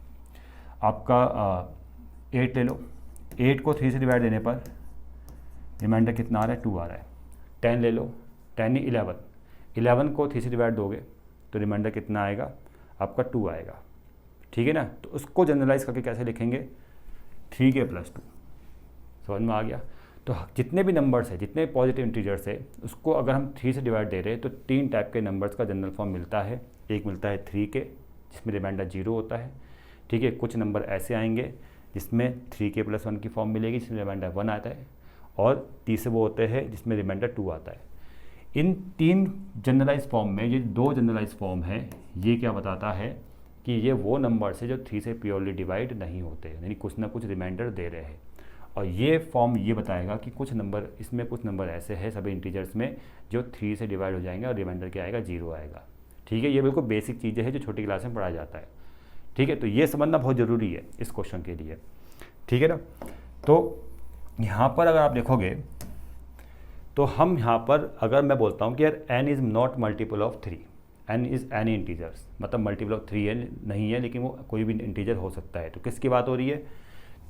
आपका 8 ले लो, 8 को 3 से डिवाइड देने पर रिमाइंडर कितना आ रहा है, 2 आ रहा है। 10 ले लो, 10 ही 11 को 3 से डिवाइड दोगे तो रिमाइंडर कितना आएगा, आपका 2 आएगा, ठीक है ना। तो उसको जनरलाइज करके कैसे लिखेंगे, 3k + 2, समझ में आ गया। तो जितने भी नंबर्स है, जितने पॉजिटिव इंटीजर्स है, उसको अगर हम 3 से डिवाइड दे रहे हैं तो 3 टाइप के नंबर्स का जनरल फॉर्म मिलता है। एक मिलता है 3k, जिसमें रिमाइंडर 0 होता है, ठीक है। कुछ नंबर ऐसे आएंगे जिसमें 3k + 1 की फॉर्म मिलेगी, जिसमें रिमाइंडर 1 आता है, और तीसरे वो होते हैं जिसमें रिमाइंडर 2 आता है। इन 3 जनरलाइज फॉर्म में ये 2 जनरलाइज फॉर्म है, ये क्या बताता है कि ये वो नंबर्स है जो 3 से प्योरली डिवाइड नहीं होते, यानी कुछ ना कुछ रिमाइंडर दे रहे हैं। और ये फॉर्म ये बताएगा कि कुछ नंबर, इसमें कुछ नंबर ऐसे हैं सभी इंटीजर्स में जो 3 से डिवाइड हो जाएंगे और रिमाइंडर क्या आएगा, 0 आएगा, ठीक है। ये बिल्कुल बेसिक चीज़ें हैं जो छोटी क्लास में पढ़ाया जाता है, ठीक है। तो ये समझना बहुत ज़रूरी है इस क्वेश्चन के लिए, ठीक है ना। तो यहाँ पर अगर आप देखोगे तो हम यहाँ पर अगर मैं बोलता हूँ कि यार n is not multiple of 3, n is any integers, मतलब मल्टीपल ऑफ 3n नहीं है, लेकिन वो कोई भी इंटीजर हो सकता है। तो किसकी बात हो रही है,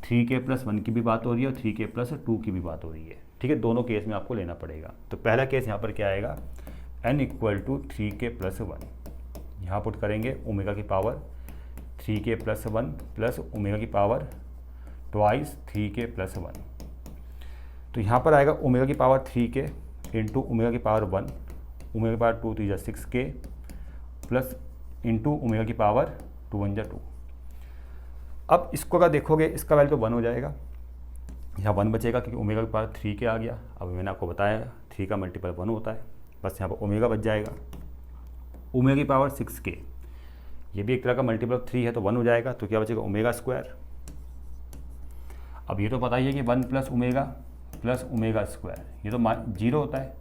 3k+1 की भी बात हो रही है और 3k+2 की भी बात हो रही है। ठीक है, दोनों केस में आपको लेना पड़ेगा। तो पहला केस यहाँ पर क्या आएगा, n = 3k+1, यहाँ पुट करेंगे ओमेगा की पावर 3k+1 प्लस ओमेगा की पावर ट्वाइस 3k+1। तो यहाँ पर आएगा ओमेगा की पावर 3k इंटू ओमेगा की पावर 1, ओमेगा की power 2 3 6k plus into omega की पावर 2 1 2। अब इसको अगर देखोगे इसका वैल्यू तो 1 हो जाएगा, यहाँ 1 बचेगा क्योंकि ओमेगा की पावर 3k आ गया। अब मैंने आपको बताया 3 का मल्टीपल 1 होता है, बस यहाँ पर ओमेगा बच जाएगा। ओमेगा की पावर 6k, ये भी एक तरह का मल्टीपल ऑफ 3 है तो 1 हो जाएगा, तो क्या बचेगा ओमेगा स्क्वायर। अब ये तो पता ही है कि 1 + ओमेगा स्क्वायर ये तो 0 होता है,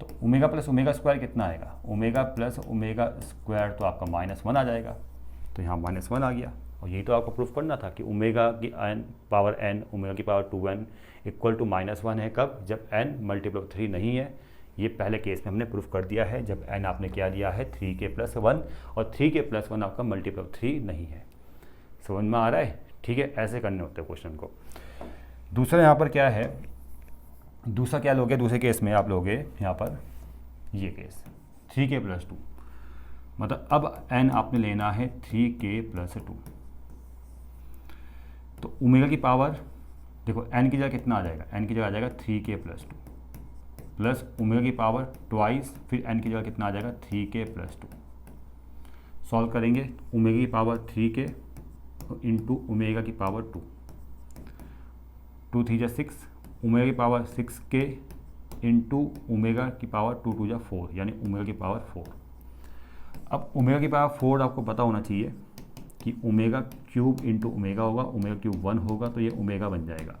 तो ओमेगा + ओमेगा स्क्वायर कितना आएगा, ओमेगा + ओमेगा स्क्वायर तो आपका -1 आ जाएगा। तो यहाँ -1 आ गया, और यही तो आपको प्रूफ करना था कि ओमेगा की पावर n ओमेगा की पावर 2n = -1 है। कब, जब n मल्टीपल ऑफ 3 नहीं है। ये पहले केस में हमने प्रूफ कर दिया है, जब n आपने क्या दिया है 3k+1 और 3k+1 आपका मल्टीपल ऑफ 3 नहीं है। समझ में आ रहा है। ठीक है, ऐसे करने होते हैं क्वेश्चन को। दूसरा यहाँ पर क्या है, दूसरा क्या लोगे, दूसरे केस में आप लोगे यहाँ पर ये केस 3k+2, मतलब अब n आपने लेना है 3k+2। तो ओमेगा की पावर देखो n की जगह कितना आ जाएगा, n की जगह आ जाएगा 3k+2 प्लस ओमेगा की पावर ट्वाइस, फिर n की जगह कितना आ जाएगा 3k+2। सॉल्व करेंगे, ओमेगा की पावर 3k इंटू ओमेगा की पावर 2, 2 3 6, ओमेगा की पावर 6k इंटू ओमेगा की पावर 2 2 4, यानी ओमेगा की पावर 4। अब ओमेगा की पावर 4 आपको पता होना चाहिए कि ओमेगा क्यूब इंटू ओमेगा होगा, ओमेगा क्यूब 1 होगा, तो ये ओमेगा बन जाएगा।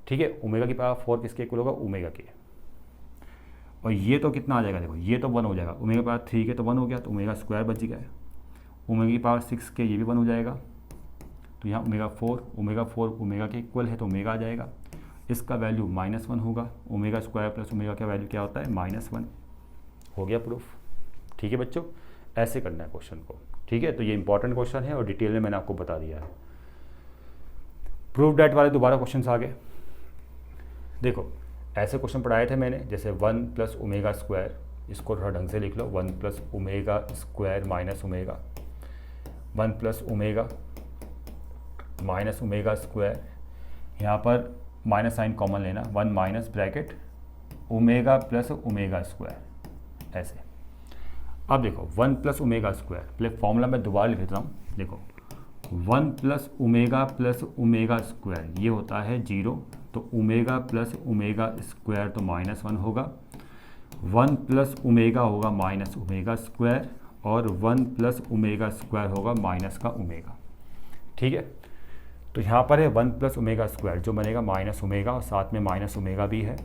ठीक है, ओमेगा की पावर 4 किसके इक्वल होगा, ओमेगा के। और ये तो कितना आ जाएगा, देखो ये तो 1 हो जाएगा, ओमेगा की पावर 3k तो 1 हो गया, तो ओमेगा स्क्वायर बच गया। ओमेगा की पावर 6k ये भी 1 हो जाएगा, तो यहाँ ओमेगा 4 ओमेगा के इक्वल है तो ओमेगा आ जाएगा। इसका वैल्यू -1 होगा, ओमेगा स्क्वायर प्लस ओमेगा का वैल्यू क्या होता है, -1। हो गया प्रूफ। ठीक है बच्चों, ऐसे करना है क्वेश्चन को। ठीक है, तो ये इंपॉर्टेंट क्वेश्चन है और डिटेल में मैंने आपको बता दिया है। प्रूफ डैट वाले दोबारा क्वेश्चन आ गए। देखो ऐसे क्वेश्चन पढ़ाए थे मैंने, जैसे 1 + ओमेगा स्क्वायर, इसको थोड़ा ढंग से लिख लो, 1 + omega square minus omega, 1 + omega minus omega square, यहाँ पर माइनस साइन कॉमन लेना, 1 minus bracket omega plus omega square, ऐसे। अब देखो 1 + ओमेगा स्क्वायर, पहले फॉर्मूला मैं दोबारा लिख देता हूँ। देखो 1 + ओमेगा प्लस ओमेगा स्क्वायर ये होता है 0, तो ओमेगा प्लस ओमेगा स्क्वायर तो -1 होगा, 1 + ओमेगा होगा माइनस ओमेगा स्क्वायर, और 1 + ओमेगा स्क्वायर होगा माइनस का ओमेगा। ठीक है, तो यहाँ पर है 1 + ओमेगा स्क्वायर जो बनेगा माइनस ओमेगा, और साथ में माइनस ओमेगा भी है।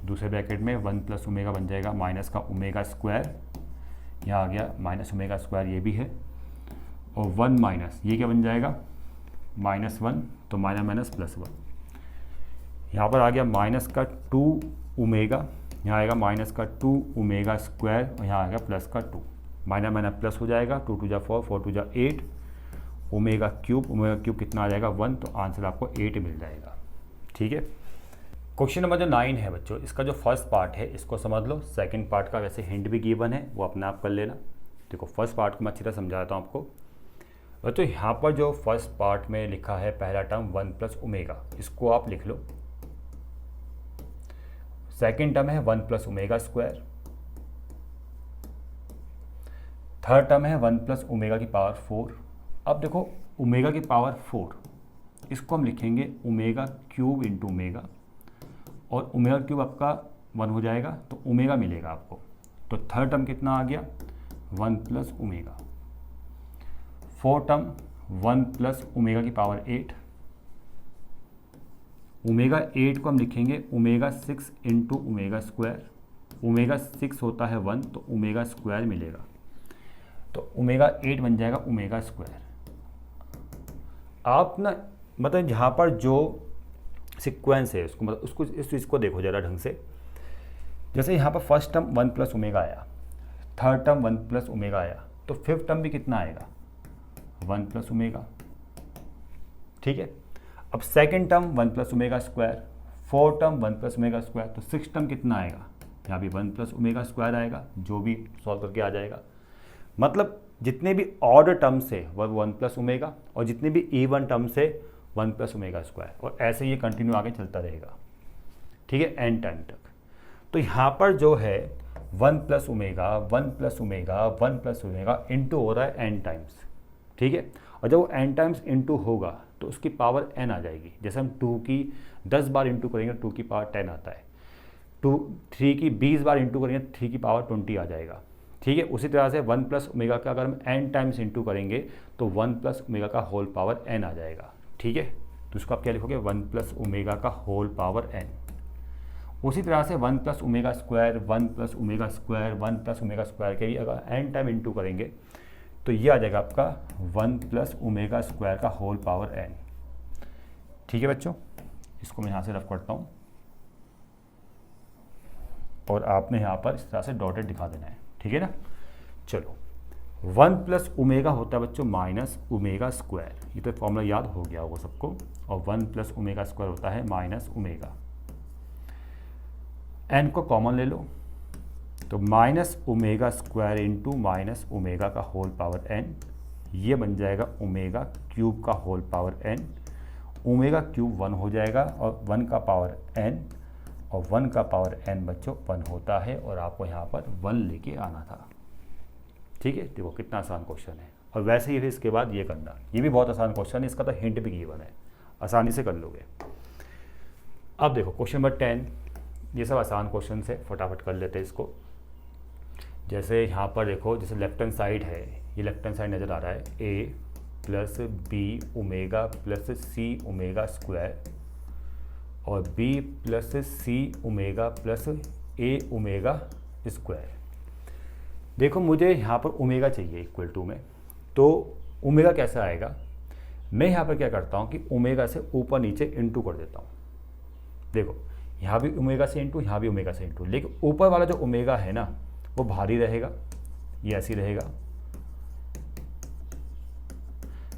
दूसरे ब्रैकेट में 1 + ओमेगा बन जाएगा माइनस का ओमेगा स्क्वायर, यहाँ आ गया माइनस ओमेगा स्क्वायर ये भी है, और 1 माइनस ये क्या बन जाएगा -1, तो माइनस +1। यहाँ पर आ गया माइनस का 2 ओमेगा, यहाँ आएगा माइनस का 2 ओमेगा स्क्वायर, और यहाँ आएगा प्लस का 2, माइनस प्लस हो जाएगा, 2 2 4 4 2 8, ओमेगा क्यूब कितना आ जाएगा 1, तो आंसर आपको 8 मिल जाएगा। ठीक है, क्वेश्चन नंबर जो 9 है बच्चों, इसका जो फर्स्ट पार्ट है इसको समझ लो, सेकंड पार्ट का वैसे हिंट भी गिवन है, वो अपने आप कर लेना। देखो फर्स्ट पार्ट को मैं अच्छी तरह समझाता हूँ आपको। तो यहाँ पर जो फर्स्ट पार्ट में लिखा है पहला टर्म 1 + ओमेगा, इसको आप लिख लो। सेकंड टर्म है 1 + ओमेगा स्क्वायर, थर्ड टर्म है 1 + ओमेगा की पावर 4। अब देखो ओमेगा की पावर 4, इसको हम लिखेंगे ओमेगा क्यूब इंटू ओमेगा, और ओमेगा क्यूब आपका 1 हो जाएगा, तो ओमेगा मिलेगा आपको। तो थर्ड टर्म कितना आ गया 1 + ओमेगा। फोर्थ टर्म 1 + ओमेगा की पावर 8, ओमेगा 8 को हम लिखेंगे omega 6 into omega square, omega 6 होता है 1, तो ओमेगा स्क्वायर मिलेगा, तो ओमेगा 8 बन जाएगा ओमेगा स्क्वायर। आप ना मतलब यहाँ पर जो सीक्वेंस है उसको, मतलब उसको इस चीज़ को देखो ज़रा ढंग से। जैसे यहाँ पर फर्स्ट टर्म 1 + ओमेगा आया, थर्ड टर्म 1 प्लस ओमेगा आया, तो फिफ्थ टर्म भी कितना आएगा 1 प्लस ओमेगा। ठीक है, अब second term 1 plus omega square, fourth term 1 plus omega square, तो सिक्स टर्म कितना आएगा, यहाँ भी 1 प्लस ओमेगा स्क्वायर आएगा, जो भी सॉल्व करके आ जाएगा। मतलब जितने भी ऑड टर्म्स है वह 1 प्लस ओमेगा, और जितने भी इवन टर्म्स है 1 प्लस ओमेगा स्क्वायर, और ऐसे ये कंटिन्यू आगे चलता रहेगा। ठीक है, एन टाइम तक। तो यहाँ पर जो है 1 plus omega 1 plus omega 1 plus omega into हो रहा है एन टाइम्स। ठीक है, और जब वो एन टाइम्स इंटू होगा तो उसकी पावर एन आ जाएगी। जैसे हम 2 की 10 बार इंटू करेंगे 2 की पावर 10 आता है, 3 की 20 बार इंटू करेंगे 3 की पावर 20 आ जाएगा। ठीक है, उसी तरह से 1 प्लस ओमेगा का अगर हम एन टाइम्स इंटू करेंगे तो 1 प्लस ओमेगा का होल पावर एन आ जाएगा। ठीक है, तो इसको आप क्या लिखोगे 1 प्लस ओमेगा का होल पावर एन। उसी तरह से 1 plus omega square 1 plus omega square 1 plus omega square के भी अगर एन टाइम इंटू करेंगे तो ये आ जाएगा आपका 1 प्लस ओमेगा स्क्वायर का होल पावर एन। ठीक है बच्चों, इसको मैं यहाँ से रफ करता हूँ और आपने यहाँ पर इस तरह से डॉटेड दिखा देना है। ठीक है ना, चलो 1 प्लस ओमेगा होता है बच्चों माइनस ओमेगा स्क्वायर, ये तो फॉर्मूला याद हो गया होगा सबको, और 1 प्लस ओमेगा स्क्वायर होता है माइनस ओमेगा। एन को कॉमन ले लो तो minus omega square into minus omega का होल पावर एन, ये बन जाएगा ओमेगा क्यूब का whole power n. Omega cube 1 हो जाएगा और 1 का पावर एन, और 1 का पावर एन बच्चों 1 होता है, और आपको यहाँ पर 1 लेके आना था। ठीक है, देखो कितना आसान क्वेश्चन है। और वैसे ही फिर इसके बाद ये करना, ये भी बहुत आसान क्वेश्चन है, इसका तो हिंट भी गिवन है, आसानी से कर लोगे। अब देखो क्वेश्चन नंबर 10, ये सब आसान क्वेश्चन है, फटाफट कर लेते हैं इसको। जैसे यहाँ पर देखो, जैसे लेफ्ट हैंड साइड है, ये लेफ्ट हैंड साइड नज़र आ रहा है, ए plus B omega plus C omega square, और b plus C omega plus ए ओमेगा स्क्वायर। देखो मुझे यहाँ पर ओमेगा चाहिए इक्वल टू में, तो ओमेगा कैसे आएगा, मैं यहाँ पर क्या करता हूँ कि ओमेगा से ऊपर नीचे इंटू कर देता हूँ। देखो यहाँ भी ओमेगा से इंटू, यहाँ भी ओमेगा से इंटू, लेकिन ऊपर वाला जो ओमेगा है ना वो भारी रहेगा, ये ऐसी रहेगा,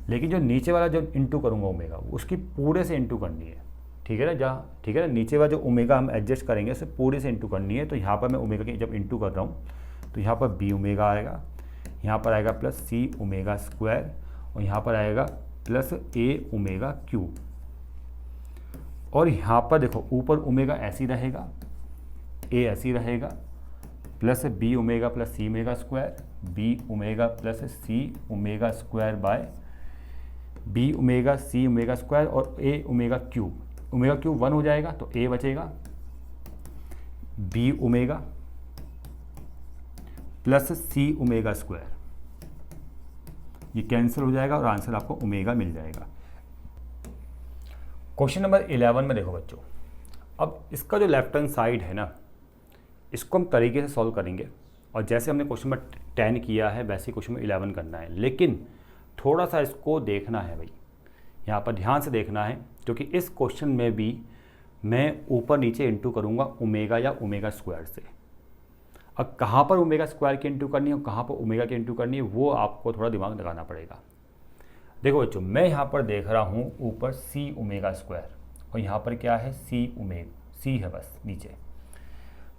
लेकिन जो नीचे वाला जो इंटू करूँगा ओमेगा उसकी पूरे से इंटू करनी है। ठीक है ना, जहाँ ठीक है ना, नीचे वाला जो ओमेगा हम एडजस्ट करेंगे उसे पूरे से इंटू करनी है। तो यहाँ पर मैं ओमेगा की जब इंटू कर रहा हूँ तो यहाँ पर बी ओमेगा आएगा, यहाँ पर आएगा प्लस सी ओमेगा स्क्वायर, और यहाँ पर आएगा प्लस ए ओमेगा क्यूब। और यहाँ पर देखो ऊपर ओमेगा ऐसी रहेगा, ए ऐसी रहेगा, plus B omega plus C omega square, B omega plus C omega square by B omega C omega square, और A omega cube. Omega cube 1 हो जाएगा तो ए बचेगा, B omega plus C omega square, ये cancel हो जाएगा और answer आपको ओमेगा मिल जाएगा। क्वेश्चन नंबर 11 में देखो बच्चों, अब इसका जो लेफ्ट हैंड साइड है ना, इसको हम तरीके से सॉल्व करेंगे, और जैसे हमने क्वेश्चन नंबर 10 किया है वैसे ही क्वेश्चन नंबर 11 करना है, लेकिन थोड़ा सा इसको देखना है भाई, यहाँ पर ध्यान से देखना है, क्योंकि इस क्वेश्चन में भी मैं ऊपर नीचे इंटू करूँगा ओमेगा या ओमेगा स्क्वायर से। अब कहाँ पर ओमेगा स्क्वायर की इंटू करनी है और कहाँ पर ओमेगा की इंटू करनी है वो आपको थोड़ा दिमाग लगाना पड़ेगा। देखो बच्चों, मैं यहाँ पर देख रहा हूँ ऊपर सी ओमेगा स्क्वायर, और यहाँ पर क्या है सी ओमेगा, सी है बस नीचे,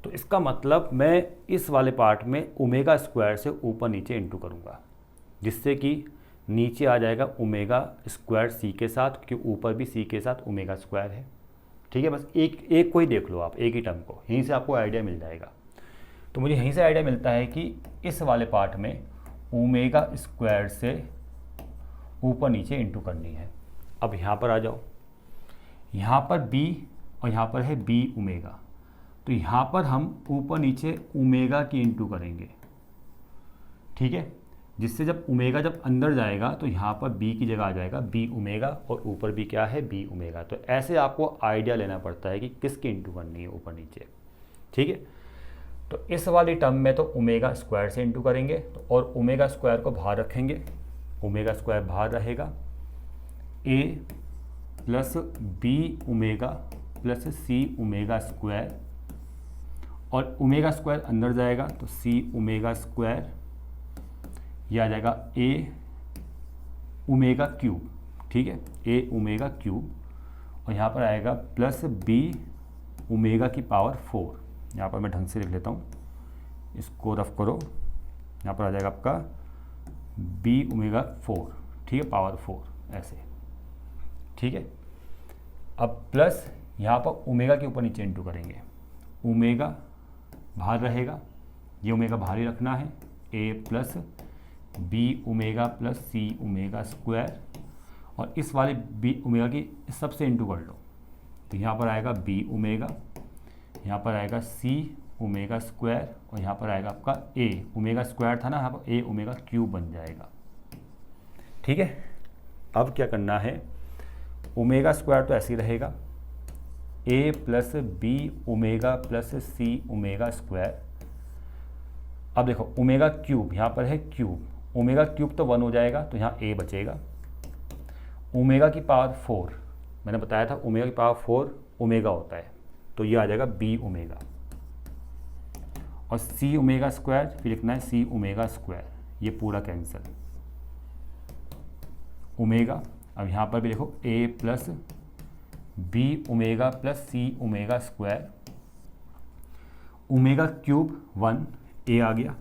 तो इसका मतलब मैं इस वाले पार्ट में ओमेगा स्क्वायर से ऊपर नीचे इंटू करूँगा, जिससे कि नीचे आ जाएगा ओमेगा स्क्वायर सी के साथ, क्योंकि ऊपर भी सी के साथ ओमेगा स्क्वायर है। ठीक है, बस एक को ही देख लो आप, एक ही टर्म को, यहीं से आपको आइडिया मिल जाएगा। तो मुझे यहीं से आइडिया मिलता है कि इस वाले पार्ट में ओमेगा स्क्वायर से ऊपर नीचे इंटू करनी है। अब यहाँ पर आ जाओ, यहाँ पर बी और यहाँ पर है बी ओमेगा, तो यहाँ पर हम ऊपर नीचे ओमेगा की इंटू करेंगे। ठीक है, जिससे जब ओमेगा जब अंदर जाएगा तो यहाँ पर बी की जगह आ जाएगा बी ओमेगा, और ऊपर भी क्या है बी ओमेगा। तो ऐसे आपको आइडिया लेना पड़ता है कि किसकी इंटू करनी है ऊपर नीचे। ठीक है, तो इस वाली टर्म में तो ओमेगा स्क्वायर से इंटू करेंगे, तो और ओमेगा स्क्वायर को बाहर रखेंगे, ओमेगा स्क्वायर बाहर रहेगा, ए plus B omega plus C omega square, और ओमेगा स्क्वायर अंदर जाएगा तो सी ओमेगा स्क्वायर, ये आ जाएगा ए ओमेगा क्यूब, ठीक है, ए ओमेगा क्यूब, और यहाँ पर आएगा प्लस बी ओमेगा की पावर 4। यहाँ पर मैं ढंग से लिख लेता हूँ, इसको रफ करो, यहाँ पर आ जाएगा आपका बी ओमेगा 4, ठीक है, पावर 4 ऐसे, ठीक है। अब प्लस यहाँ पर ओमेगा के ऊपर नीचे इंटू करेंगे, ओमेगा बाहर रहेगा, ये ओमेगा बाहर ही रखना है, ए plus B omega plus C omega square, और इस वाले बी ओमेगा की सबसे इंटू कर लो, तो यहाँ पर आएगा बी ओमेगा, यहाँ पर आएगा सी ओमेगा स्क्वायर, और यहाँ पर आएगा आपका ए ओमेगा स्क्वायर था ना, यहाँ पर ए ओमेगा क्यूब बन जाएगा, ठीक है। अब क्या करना है, ओमेगा स्क्वायर तो ऐसे ही रहेगा, ए plus B omega plus C omega square. अब देखो ओमेगा क्यूब यहाँ पर है क्यूब, ओमेगा क्यूब तो 1 हो जाएगा, तो यहाँ ए बचेगा, ओमेगा की पावर 4, मैंने बताया था ओमेगा की पावर 4 ओमेगा होता है, तो ये आ जाएगा बी ओमेगा, और सी ओमेगा स्क्वायर फिर लिखना है सी ओमेगा स्क्वायर, ये पूरा कैंसिल, ओमेगा। अब यहाँ पर भी देखो A plus B omega plus C omega square, omega cube 1 A आ गया,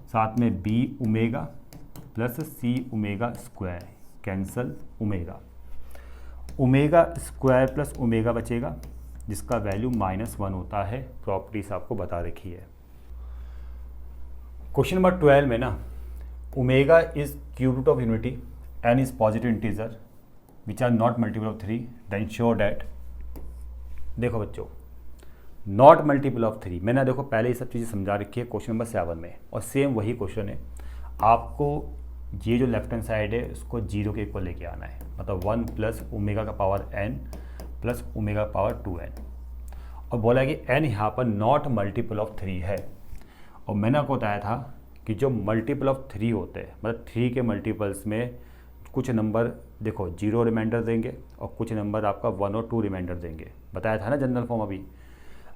साथ में B omega plus C omega square, cancel omega, omega square plus omega बचेगा, जिसका वैल्यू -1 होता है, प्रॉपर्टीज आपको बता रखी है। क्वेश्चन नंबर 12 में ना, omega is cube root of unity n is positive integer which are not multiple of 3 then show that. देखो बच्चों, नॉट मल्टीपल ऑफ 3 मैंने देखो पहले ये सब चीज़ें समझा रखी है क्वेश्चन नंबर 7 में, और सेम वही क्वेश्चन है। आपको ये जो लेफ्ट हैंड साइड है उसको 0 के इक्वल लेके आना है, मतलब 1 प्लस ओमेगा का पावर n प्लस ओमेगा का पावर 2n, और बोला कि n यहाँ पर नॉट मल्टीपल ऑफ 3 है। और मैंने आपको बताया था कि जो मल्टीपल ऑफ 3 होते हैं, मतलब 3 के मल्टीपल्स में कुछ नंबर देखो 0 रिमाइंडर देंगे और कुछ नंबर आपका 1 और 2 रिमाइंडर देंगे, बताया था ना जनरल फॉर्म अभी।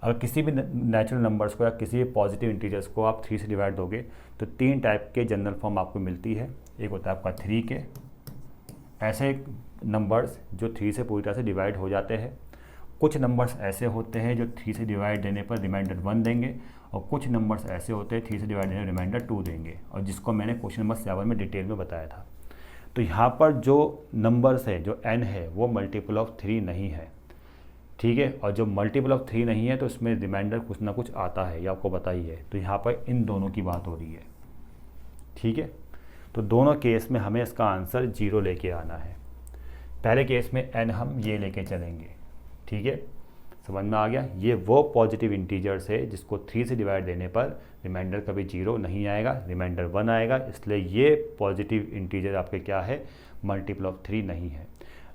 अगर किसी भी नेचुरल नंबर्स को या किसी भी पॉजिटिव इंटीजर्स को आप 3 से डिवाइड दोगे तो 3 टाइप के जनरल फॉर्म आपको मिलती है। एक होता है आपका 3 के, ऐसे नंबर्स जो 3 से पूरी तरह से डिवाइड हो जाते हैं, कुछ नंबर्स ऐसे होते हैं जो 3 से डिवाइड देने पर रिमाइंडर 1 देंगे, और कुछ नंबर्स ऐसे होते हैं 3 से डिवाइड देने पर रिमाइंडर 2 देंगे, और जिसको मैंने क्वेश्चन नंबर 7 में डिटेल में बताया था। तो यहाँ पर जो नंबर्स है, जो n है, वो मल्टीपल ऑफ 3 नहीं है, ठीक है। और जो मल्टीपल ऑफ 3 नहीं है तो इसमें रिमाइंडर कुछ ना कुछ आता है, ये आपको पता ही है। तो यहाँ पर इन दोनों की बात हो रही है, ठीक है। तो दोनों केस में हमें इसका आंसर 0 लेके आना है। पहले केस में n हम ये लेके चलेंगे, ठीक है, समझ में आ गया। ये वो पॉजिटिव इंटीजर्स है जिसको 3 से डिवाइड देने पर रिमाइंडर कभी 0 नहीं आएगा, रिमाइंडर 1 आएगा, इसलिए ये पॉजिटिव इंटीजर आपके क्या है, मल्टीपल ऑफ 3 नहीं है।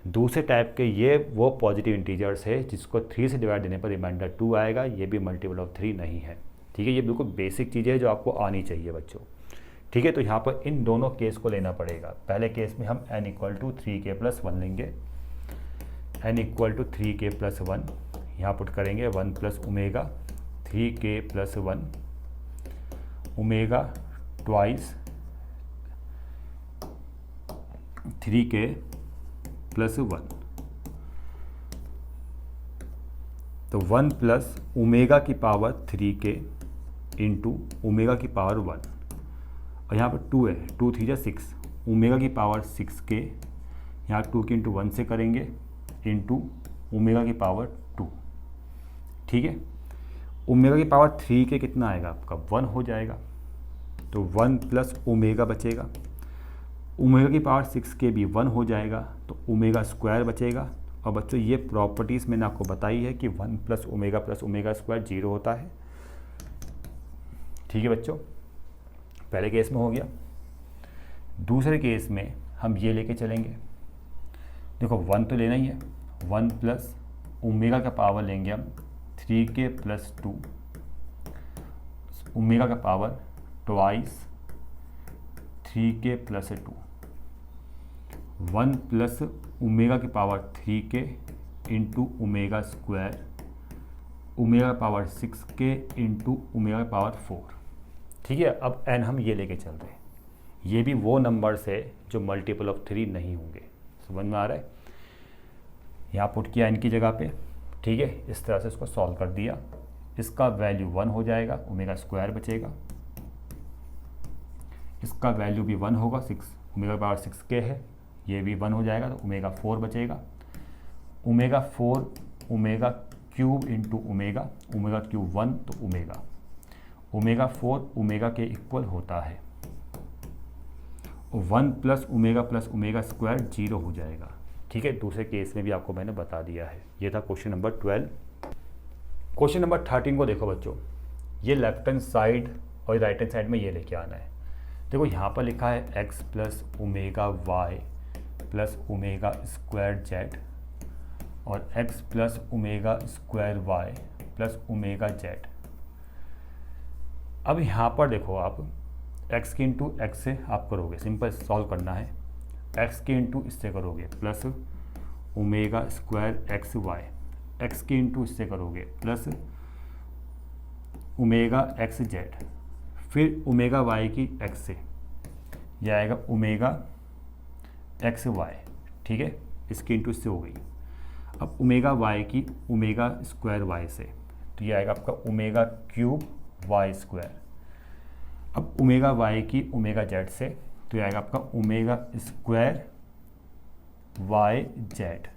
दूसरे टाइप के ये वो पॉजिटिव इंटीजर्स है जिसको 3 से डिवाइड देने पर रिमाइंडर 2 आएगा, ये भी मल्टीपल ऑफ 3 नहीं है, ठीक है। ये बिल्कुल बेसिक चीज़ें हैं जो आपको आनी चाहिए बच्चों, ठीक है। तो यहाँ पर इन दोनों केस को लेना पड़ेगा। पहले केस में हम n = 3k+1 लेंगे, n = 3k+1, यहाँ पुट करेंगे 1 + omega 3k+1 omega twice 3k+1, तो 1 प्लस ओमेगा की पावर 3k इंटू ओमेगा की पावर 1, और यहाँ पर 2 है, 2 3 6, ओमेगा की पावर 6k, यहाँ 2 के इंटू 1 से करेंगे इंटू ओमेगा की पावर 2, ठीक है। ओमेगा की पावर 3k कितना आएगा आपका, 1 हो जाएगा, तो 1 प्लस ओमेगा बचेगा, ओमेगा की पावर 6k भी 1 हो जाएगा, तो ओमेगा स्क्वायर बचेगा। और बच्चों ये प्रॉपर्टीज़ मैंने आपको बताई है कि 1 प्लस ओमेगा स्क्वायर 0 होता है, ठीक है बच्चों। पहले केस में हो गया। दूसरे केस में हम ये लेके चलेंगे, देखो 1 तो लेना ही है, 1 प्लस ओमेगा का पावर लेंगे हम 3k+2, ओमेगा का power twice 3k+2, 1 plus omega की power 3k into omega square, omega power 6k into omega power 4। ठीक है, अब n हम ये लेके चल रहे हैं, ये भी वो नंबर्स है जो मल्टीपल ऑफ 3 नहीं होंगे। समझ में आ रहा है? यहाँ पुट किया n की जगह पे। ठीक है, इस तरह से इसको सॉल्व कर दिया। इसका वैल्यू 1 हो जाएगा, ओमेगा स्क्वायर बचेगा। इसका वैल्यू भी 1 होगा, 6 ओमेगा पावर 6k है, ये भी 1 हो जाएगा, तो ओमेगा 4 बचेगा। Omega 4 omega cube into omega, omega cube 1 तो ओमेगा, ओमेगा 4 ओमेगा के इक्वल होता है। 1 प्लस ओमेगा स्क्वायर 0 हो जाएगा। ठीक है, दूसरे केस में भी आपको मैंने बता दिया है। ये था क्वेश्चन नंबर 12। क्वेश्चन नंबर 13 को देखो बच्चों, ये लेफ्ट हैंड साइड और राइट हैंड साइड में ये लेके आना है। देखो यहाँ पर लिखा है x plus omega Y plus omega square Z और x plus omega square Y plus omega Z. अब यहाँ पर देखो आप x के इंटू एक्स से आप करोगे, सिंपल सॉल्व करना है। x के इंटू इससे करोगे plus omega square X Y, X के इंटू इससे करोगे प्लस ओमेगा एक्स जेड, फिर ओमेगा वाई की एक्स से, यह आएगा ओमेगा एक्स वाई। ठीक है, इसके इंटू इससे हो गई। अब ओमेगा वाई की ओमेगा स्क्वायर वाई से, तो ये आएगा आपका ओमेगा क्यूब वाई स्क्वायर। अब ओमेगा वाई की ओमेगा जेड से, तो ये आएगा आपका ओमेगा स्क्वायर वाई जेड।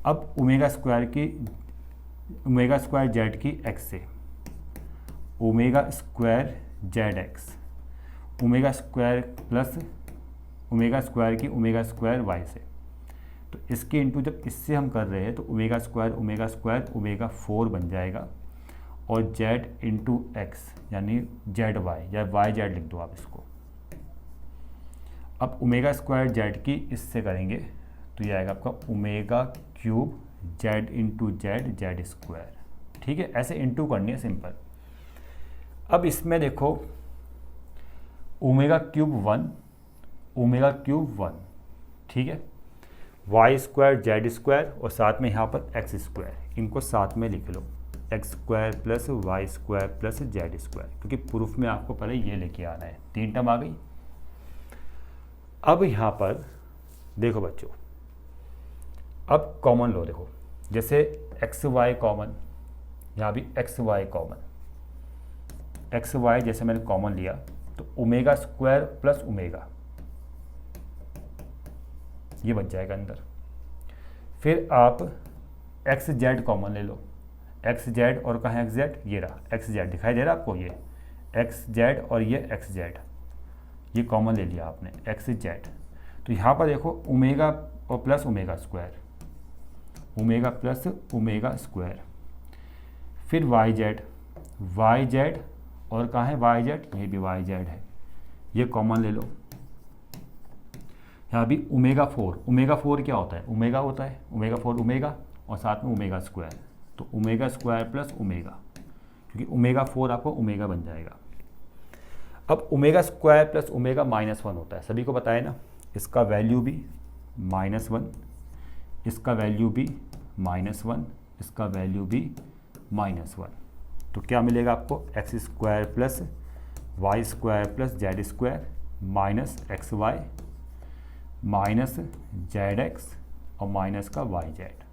अब ओमेगा स्क्वायर जेड की एक्स से, omega square Z x, omega square plus omega square की ओमेगा स्क्वायर वाई से, तो इसके इंटू जब इससे हम कर रहे हैं तो ओमेगा स्क्वायर ओमेगा 4 बन जाएगा और जेड इंटू एक्स यानी जेड वाई या वाई जेड लिख दो आप इसको। अब ओमेगा स्क्वायर जेड की इससे करेंगे तो ये आएगा आपका omega cube Z into Z Z square. ठीक है, ऐसे इंटू करनी है सिंपल। अब इसमें देखो ओमेगा क्यूब 1 ओमेगा क्यूब 1, ठीक है, वाई स्क्वायर जेड स्क्वायर और साथ में यहाँ पर एक्स स्क्वायर, इनको साथ में लिख लो, X square plus Y square plus Z square, क्योंकि प्रूफ में आपको पहले ये लेके आना है। 3 टर्म आ गई। अब यहाँ पर देखो बच्चों, अब कॉमन लो, देखो जैसे एक्स वाई कॉमन, यहाँ भी X Y common, X Y जैसे मैंने कॉमन लिया तो ओमेगा स्क्वायर प्लस ओमेगा ये बच जाएगा अंदर। फिर आप एक्स जेड कॉमन ले लो, एक्स जेड और कहाँ एक्स जेड, ये रहा एक्स जेड, दिखाई दे रहा आपको, ये एक्स जेड और ये एक्स जेड, ये कॉमन ले लिया आपने एक्स जेड। तो यहाँ पर देखो ओमेगा और plus omega square, omega plus omega square, फिर वाई जेड और कहाँ है वाई जेड, ये भी वाई जेड है, ये कॉमन ले लो। यहाँ भी ओमेगा 4 क्या होता है, ओमेगा होता है, ओमेगा 4 ओमेगा और साथ में ओमेगा स्क्वायर, तो ओमेगा स्क्वायर प्लस ओमेगा, क्योंकि ओमेगा 4 आपको ओमेगा बन जाएगा। अब ओमेगा स्क्वायर प्लस ओमेगा -1 होता है, सभी को बताया ना, इसका वैल्यू भी -1, इसका वैल्यू भी -1, इसका वैल्यू भी -1, तो क्या मिलेगा आपको, X square plus Y square plus Z square minus X Y minus Z X और माइनस का वाई जेड।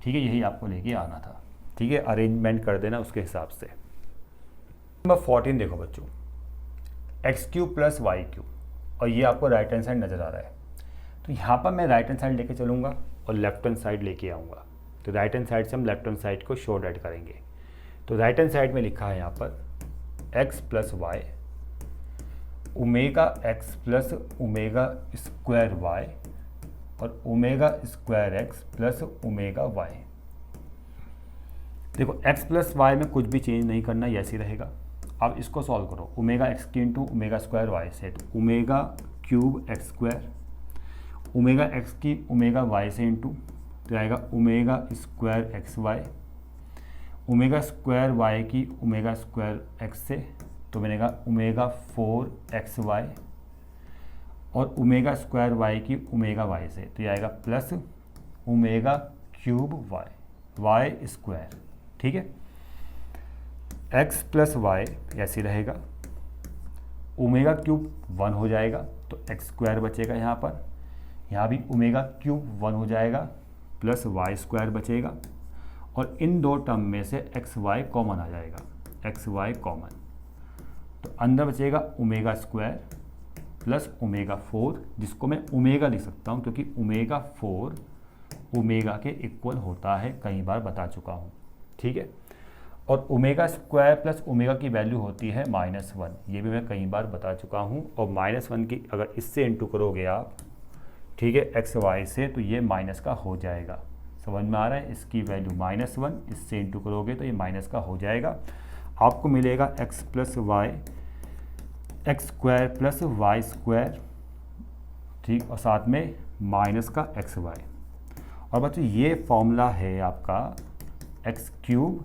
ठीक है, यही आपको लेके आना था। ठीक है, अरेंजमेंट कर देना उसके हिसाब से। नंबर 14 देखो बच्चों, X cube plus Y cube, और ये आपको राइट हैंड साइड नज़र आ रहा है, तो यहाँ पर मैं राइट हैंड साइड लेके चलूँगा और लेफ्ट हैंड साइड लेके आऊँगा, तो राइट हैंड साइड से हम लेफ्ट हैंड साइड को शॉर्ट ऐड करेंगे। तो राइट हैंड साइड में लिखा है यहाँ पर X plus Y omega X plus omega square Y और omega square X plus omega Y. देखो एक्स प्लस वाई में कुछ भी चेंज नहीं करना, ये ऐसे ही रहेगा। अब इसको सॉल्व करो, ओमेगा एक्स की इंटू ओमेगा स्क्वायर वाई से, तो omega cube X square, omega X की ओमेगा वाई से इंटू, तो आएगा omega square X Y, omega square Y की ओमेगा स्क्वायर एक्स से, तो बनेगा ओमेगा 4 एक्स वाई और ओमेगा स्क्वायर वाई की ओमेगा वाई से, तो ये आएगा plus omega cube Y square. ठीक है। x प्लस वाई ऐसे रहेगा, ओमेगा क्यूब 1 हो जाएगा तो एक्स स्क्वायर बचेगा यहाँ भी ओमेगा क्यूब 1 हो जाएगा प्लस वाई स्क्वायर बचेगा, और इन दो टर्म में से एक्स वाई कॉमन आ जाएगा, एक्स वाई कॉमन, तो अंदर बचेगा ओमेगा स्क्वायर प्लस ओमेगा 4, जिसको मैं ओमेगा लिख सकता हूँ क्योंकि ओमेगा 4 ओमेगा के इक्वल होता है, कई बार बता चुका हूँ, ठीक है। और ओमेगा स्क्वायर प्लस ओमेगा की वैल्यू होती है -1, ये भी मैं कई बार बता चुका हूँ। और -1 की अगर इससे इंटू करोगे आप, ठीक है, एक्स वाई से, तो ये माइनस का हो जाएगा, समझ में आ रहा है। इसकी वैल्यू -1, इससे इंटू करोगे तो ये माइनस का हो जाएगा। आपको मिलेगा X plus Y, X square plus Y square, ठीक, और साथ में माइनस का एक्स वाई। और बच्चों ये फॉर्मूला है आपका X cube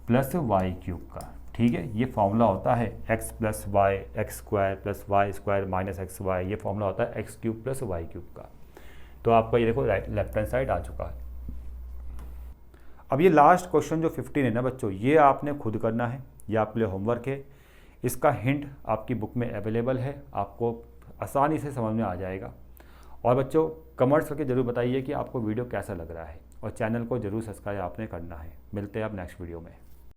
plus Y cube का, ठीक है। ये फॉर्मूला होता है X plus Y, X square plus Y square minus X Y, ये फॉर्मूला होता है X cube plus Y cube का। तो आपका ये देखो लेफ्ट हैंड साइड आ चुका है। अब ये लास्ट क्वेश्चन जो 15 है ना बच्चों, ये आपने खुद करना है, ये आपके लिए होमवर्क है। इसका हिंट आपकी बुक में अवेलेबल है, आपको आसानी से समझ में आ जाएगा। और बच्चों कमेंट्स करके ज़रूर बताइए कि आपको वीडियो कैसा लग रहा है, और चैनल को ज़रूर सब्सक्राइब आपने करना है। मिलते हैं अब नेक्स्ट वीडियो में।